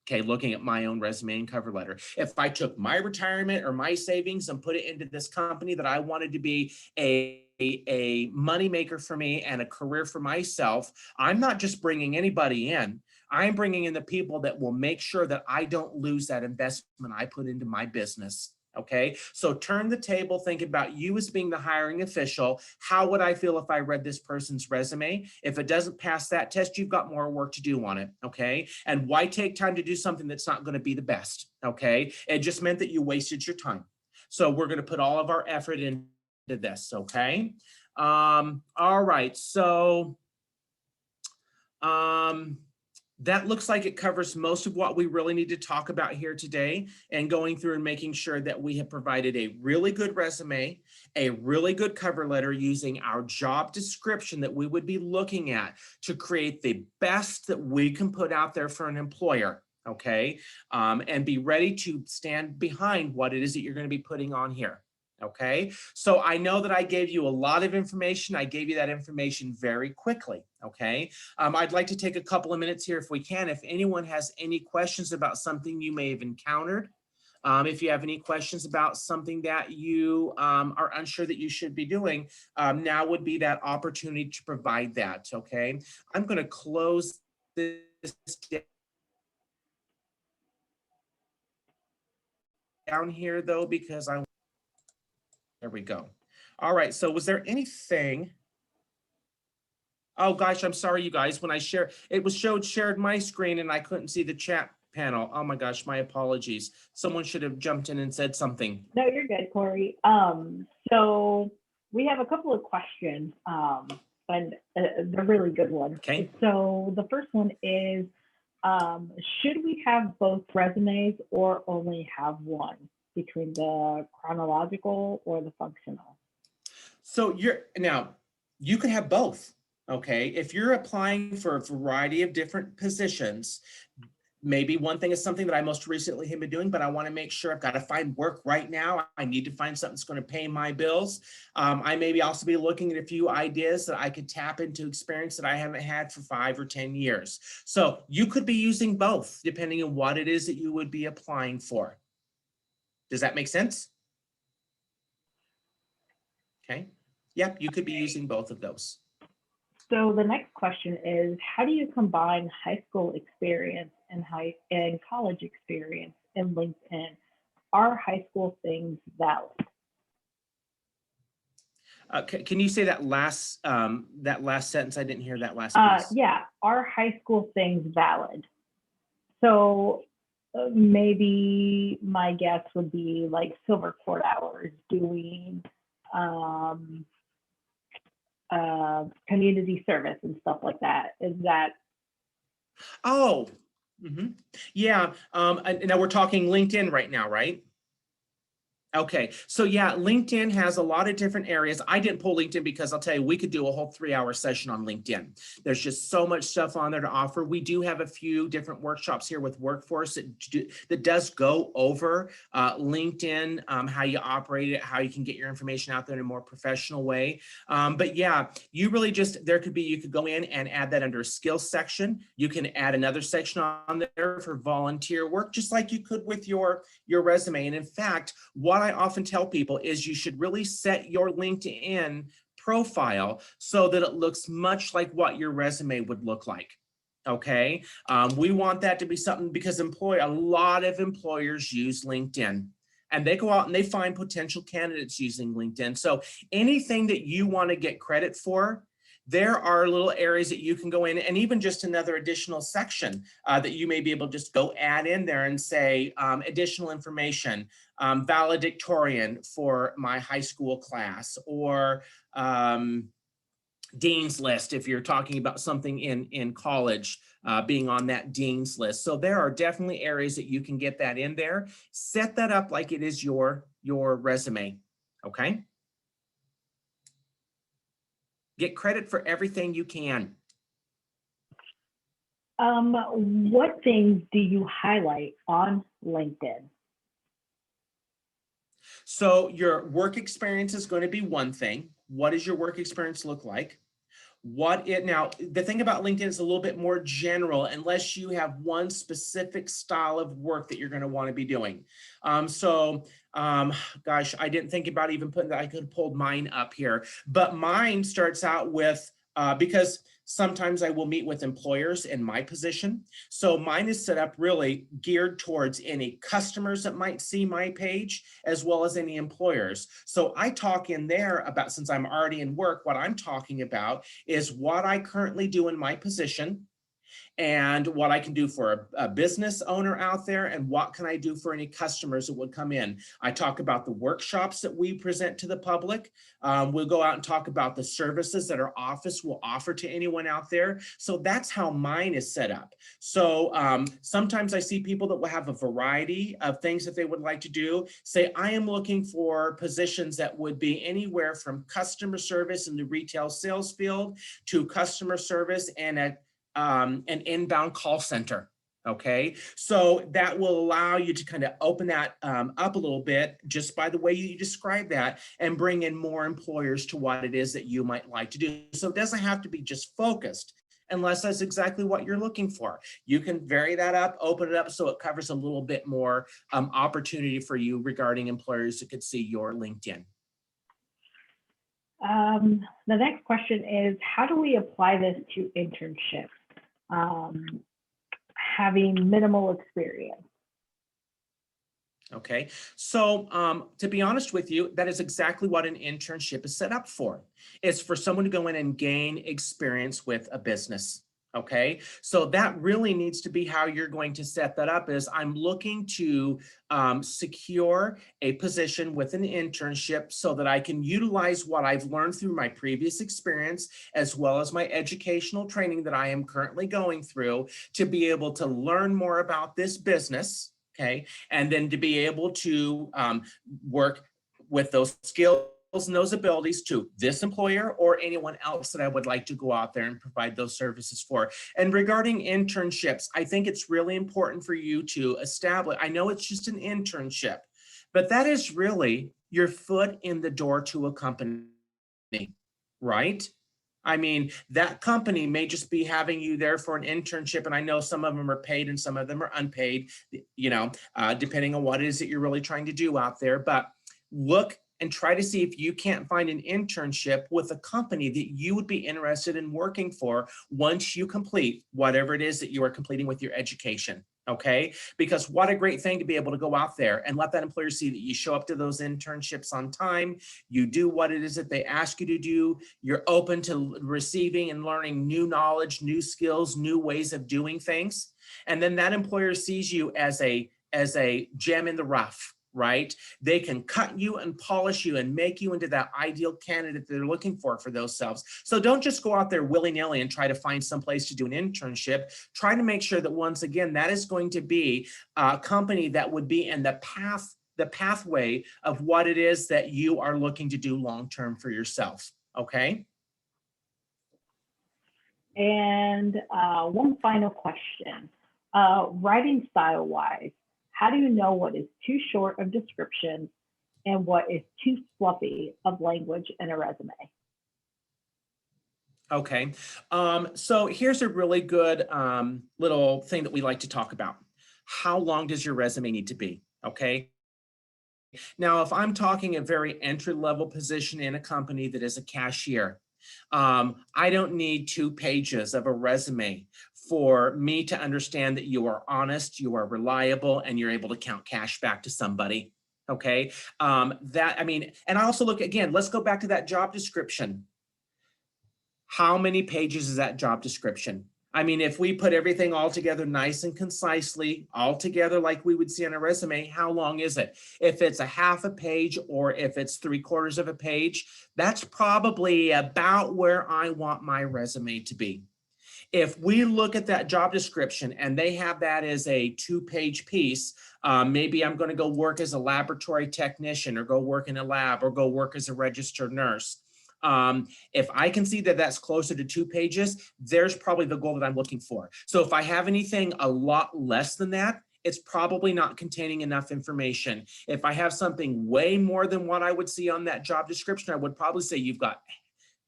S2: Okay, looking at my own resume and cover letter. If I took my retirement or my savings and put it into this company that I wanted to be a money maker for me and a career for myself, I'm not just bringing anybody in. I'm bringing in the people that will make sure that I don't lose that investment I put into my business. Okay, so turn the table, think about you as being the hiring official. How would I feel if I read this person's resume? If it doesn't pass that test, you've got more work to do on it. Okay, and why take time to do something that's not going to be the best? Okay, it just meant that you wasted your time. So we're going to put all of our effort into this. Okay, all right, so that looks like it covers most of what we really need to talk about here today, and going through and making sure that we have provided a really good resume, a really good cover letter using our job description that we would be looking at to create the best that we can put out there for an employer. Okay, and be ready to stand behind what it is that you're going to be putting on here. Okay, so I know that I gave you a lot of information. I gave you that information very quickly. Okay, I'd like to take a couple of minutes here if we can. If anyone has any questions about something you may have encountered, if you have any questions about something that you are unsure that you should be doing, now would be that opportunity to provide that. Okay, I'm going to close this down here though, because there we go. All right, so was there anything? Oh gosh, I'm sorry, you guys. When I share, it was shared my screen and I couldn't see the chat panel. Oh my gosh, my apologies. Someone should have jumped in and said something.
S1: No, you're good, Corey. So we have a couple of questions, and they're really good ones.
S2: Okay.
S1: So the first one is, should we have both resumes or only have one, between the chronological or the functional?
S2: So you could have both. Okay, if you're applying for a variety of different positions, maybe one thing is something that I most recently have been doing, but I want to make sure I've got to find work right now. I need to find something that's going to pay my bills. I maybe also be looking at a few ideas that I could tap into experience that I haven't had for 5 or 10 years. So you could be using both depending on what it is that you would be applying for. Does that make sense? Okay. Yep, you could be using both of those.
S1: So the next question is, how do you combine high school experience and college experience in LinkedIn? Are high school things valid?
S2: Can you say that last sentence? I didn't hear that last piece.
S1: Yeah, are high school things valid? So maybe my guess would be like silver cord hours, doing community service and stuff like that. Is that?
S2: Oh, yeah. Now we're talking LinkedIn right now, right? Okay, so yeah, LinkedIn has a lot of different areas. I didn't pull LinkedIn because I'll tell you, we could do a whole 3-hour session on LinkedIn. There's just so much stuff on there to offer. We do have a few different workshops here with Workforce that does go over LinkedIn, how you operate it, how you can get your information out there in a more professional way. But yeah, you really just, you could go in and add that under a skills section. You can add another section on there for volunteer work, just like you could with your resume. And in fact, what I often tell people is you should really set your LinkedIn profile so that it looks much like what your resume would look like. Okay, we want that to be something because a lot of employers use LinkedIn. and they go out and they find potential candidates using LinkedIn. So anything that you want to get credit for, there are little areas that you can go in, and even just another additional section that you may be able to just go add in there and say additional information, valedictorian for my high school class, or dean's list if you're talking about something in college, being on that dean's list. So there are definitely areas that you can get that in there. Set that up like it is your resume, okay? Get credit for everything you can.
S1: What things do you highlight on LinkedIn?
S2: So your work experience is going to be one thing. What does your work experience look like? Now, the thing about LinkedIn is a little bit more general unless you have one specific style of work that you're going to want to be doing. Gosh, I didn't think about even putting that. I could have pulled mine up here, but mine starts out with, because sometimes I will meet with employers in my position. So mine is set up really geared towards any customers that might see my page, as well as any employers. So I talk in there about, since I'm already in work, what I'm talking about is what I currently do in my position, and what I can do for a business owner out there, and what can I do for any customers that would come in. I talk about the workshops that we present to the public. We'll go out and talk about the services that our office will offer to anyone out there. So that's how mine is set up. So sometimes I see people that will have a variety of things that they would like to do. Say, I am looking for positions that would be anywhere from customer service in the retail sales field to customer service and an inbound call center. Okay, so that will allow you to kind of open that up a little bit just by the way you describe that, and bring in more employers to what it is that you might like to do. So it doesn't have to be just focused unless that's exactly what you're looking for. You can vary that up, open it up so it covers a little bit more opportunity for you regarding employers that could see your LinkedIn.
S1: The next question is, how do we apply this to internships? Having minimal experience.
S2: Okay, so to be honest with you, that is exactly what an internship is set up for. It's for someone to go in and gain experience with a business. Okay, so that really needs to be how you're going to set that up. Is I'm looking to secure a position with an internship so that I can utilize what I've learned through my previous experience, as well as my educational training that I am currently going through, to be able to learn more about this business. Okay, and then to be able to work with those skills and those abilities to this employer or anyone else that I would like to go out there and provide those services for. And regarding internships, I think it's really important for you to establish, I know it's just an internship, but that is really your foot in the door to a company, right? I mean, that company may just be having you there for an internship, and I know some of them are paid and some of them are unpaid, you know, depending on what it is that you're really trying to do out there. But look and try to see if you can't find an internship with a company that you would be interested in working for once you complete whatever it is that you are completing with your education. Okay, because what a great thing to be able to go out there and let that employer see that you show up to those internships on time, you do what it is that they ask you to do, you're open to receiving and learning new knowledge, new skills, new ways of doing things. And then that employer sees you as a gem in the rough, right? They can cut you and polish you and make you into that ideal candidate that they're looking for those selves. So don't just go out there willy-nilly and try to find some place to do an internship. Try to make sure that, once again, that is going to be a company that would be in the pathway of what it is that you are looking to do long-term for yourself. Okay.
S1: And one final question, writing style wise, how do you know what is too short of description and what is too fluffy of language in a resume?
S2: Okay, so here's a really good little thing that we like to talk about. How long does your resume need to be? Okay. Now, if I'm talking a very entry-level position in a company that is a cashier, I don't need 2 pages of a resume for me to understand that you are honest, you are reliable, and you're able to count cash back to somebody. Okay, and I also look again, let's go back to that job description. How many pages is that job description? I mean, if we put everything all together nice and concisely, all together like we would see on a resume, how long is it? If it's a half a page or if it's 3/4 of a page, that's probably about where I want my resume to be. If we look at that job description and they have that as a 2-page piece, maybe I'm going to go work as a laboratory technician or go work in a lab or go work as a registered nurse. If I can see that that's closer to 2 pages, there's probably the goal that I'm looking for. So if I have anything a lot less than that, it's probably not containing enough information. If I have something way more than what I would see on that job description, I would probably say you've got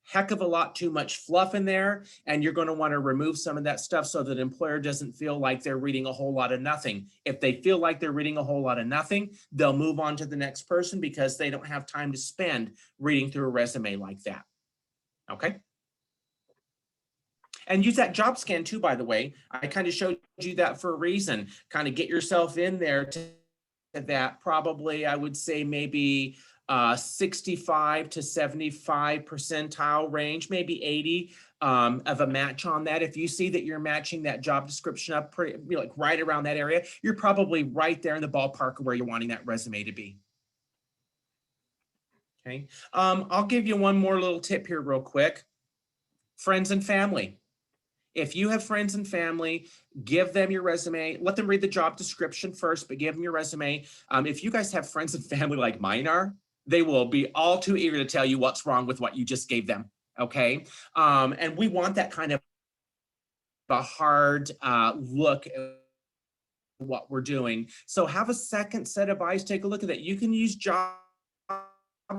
S2: heck of a lot too much fluff in there, and you're going to want to remove some of that stuff so that employer doesn't feel like they're reading a whole lot of nothing. If they feel like they're reading a whole lot of nothing, they'll move on to the next person because they don't have time to spend reading through a resume like that. Okay. And use that job scan too, by the way. I kind of showed you that for a reason. Kind of get yourself in there to that, probably I would say maybe 65 to 75 percentile range, maybe 80 of a match on that. If you see that you're matching that job description up pretty, like right around that area, you're probably right there in the ballpark of where you're wanting that resume to be. Okay, I'll give you one more little tip here real quick. Friends and family. If you have friends and family, give them your resume. Let them read the job description first, but give them your resume. If you guys have friends and family like mine are, they will be all too eager to tell you what's wrong with what you just gave them. Okay. And we want that kind of a hard look at what we're doing. So have a second set of eyes take a look at that. You can use job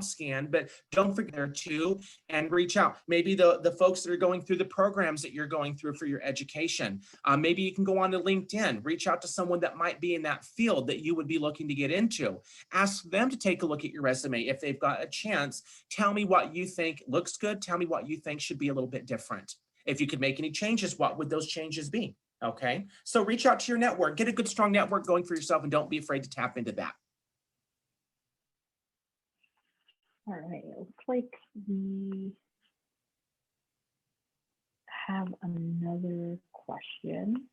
S2: scan, but don't forget there too, and reach out. Maybe the folks that are going through the programs that you're going through for your education. Maybe you can go on to LinkedIn, reach out to someone that might be in that field that you would be looking to get into. Ask them to take a look at your resume. If they've got a chance, tell me what you think looks good. Tell me what you think should be a little bit different. If you could make any changes, what would those changes be? Okay, so reach out to your network, get a good, strong network going for yourself, and don't be afraid to tap into that.
S1: All right, it looks like we have another question.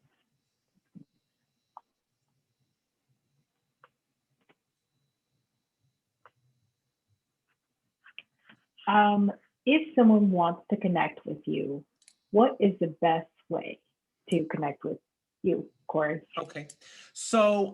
S1: If someone wants to connect with you, what is the best way to connect with you, Corey?
S2: Okay, so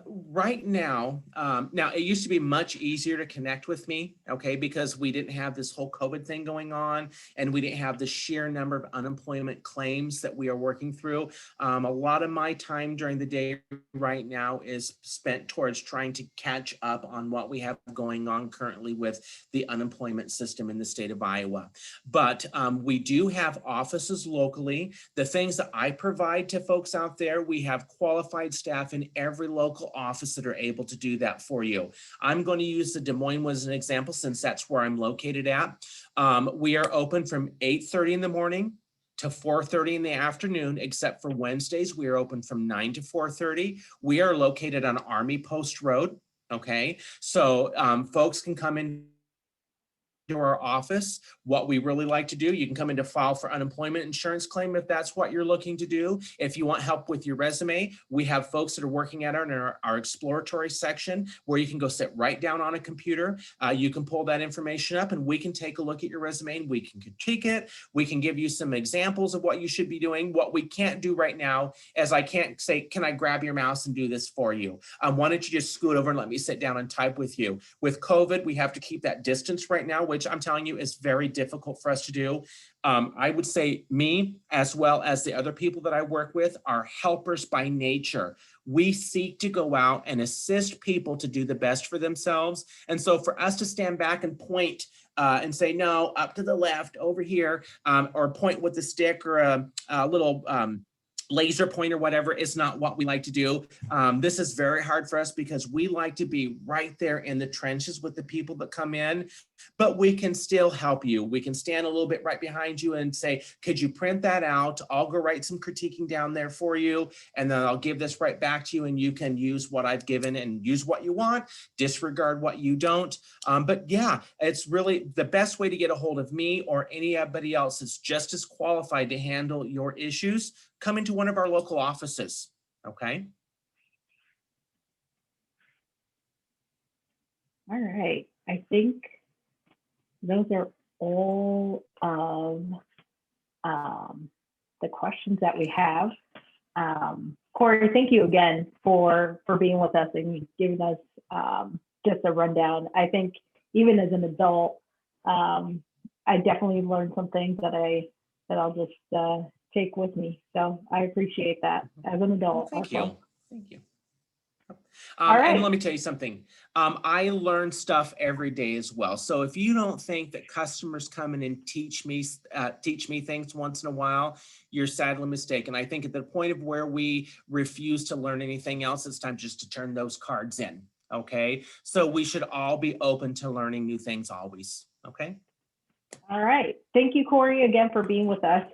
S2: right now, now it used to be much easier to connect with me, okay, because we didn't have this whole COVID thing going on, and we didn't have the sheer number of unemployment claims that we are working through. A lot of my time during the day right now is spent towards trying to catch up on what we have going on currently with the unemployment system in the state of Iowa. But we do have offices locally. The things that I provide to folks out there, we have qualified staff in every local office that are able to do that for you. I'm going to use the Des Moines as an example since that's where I'm located at. We are open from 8:30 in the morning to 4:30 in the afternoon, except for Wednesdays. We are open from 9 to 4:30. We are located on Army Post Road. Okay, so folks can come in to our office. What we really like to do, you can come in to file for unemployment insurance claim if that's what you're looking to do. If you want help with your resume, we have folks that are working at our exploratory section where you can go sit right down on a computer. You can pull that information up and we can take a look at your resume and we can critique it. We can give you some examples of what you should be doing. What we can't do right now is I can't say, can I grab your mouse and do this for you? Why don't you just scoot over and let me sit down and type with you? With COVID, we have to keep that distance right now, which I'm telling you is very difficult for us to do. I would say me, as well as the other people that I work with, are helpers by nature. We seek to go out and assist people to do the best for themselves. And so for us to stand back and point and say, no, up to the left over here, or point with a stick or a little laser point or whatever is not what we like to do. This is very hard for us because we like to be right there in the trenches with the people that come in, but we can still help you. We can stand a little bit right behind you and say, could you print that out? I'll go write some critiquing down there for you, and then I'll give this right back to you, and you can use what I've given and use what you want, disregard what you don't. But yeah, it's really the best way to get a hold of me or anybody else that's just as qualified to handle your issues. Come into one of our local offices, okay?
S1: All right. I think those are all of the questions that we have. Corey, thank you again for being with us and giving us just a rundown. I think even as an adult, I definitely learned some things that I'll just take with me. So I appreciate that as an adult.
S2: Well, thank
S1: also.
S2: you. Thank you.
S1: All right.
S2: And let me tell you something. I learn stuff every day as well. So if you don't think that customers come in and teach me things once in a while, you're sadly mistaken. I think at the point of where we refuse to learn anything else, it's time just to turn those cards in. Okay. So we should all be open to learning new things always. Okay.
S1: All right. Thank you, Corey, again for being with us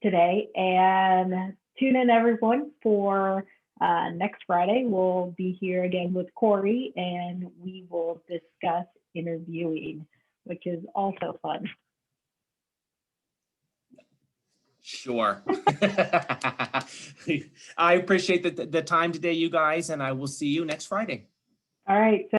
S1: today. And tune in, everyone, for next Friday. We'll be here again with Corey, and we will discuss interviewing, which is also fun.
S2: Sure. I appreciate the time today, you guys, and I will see you next Friday.
S1: All right. So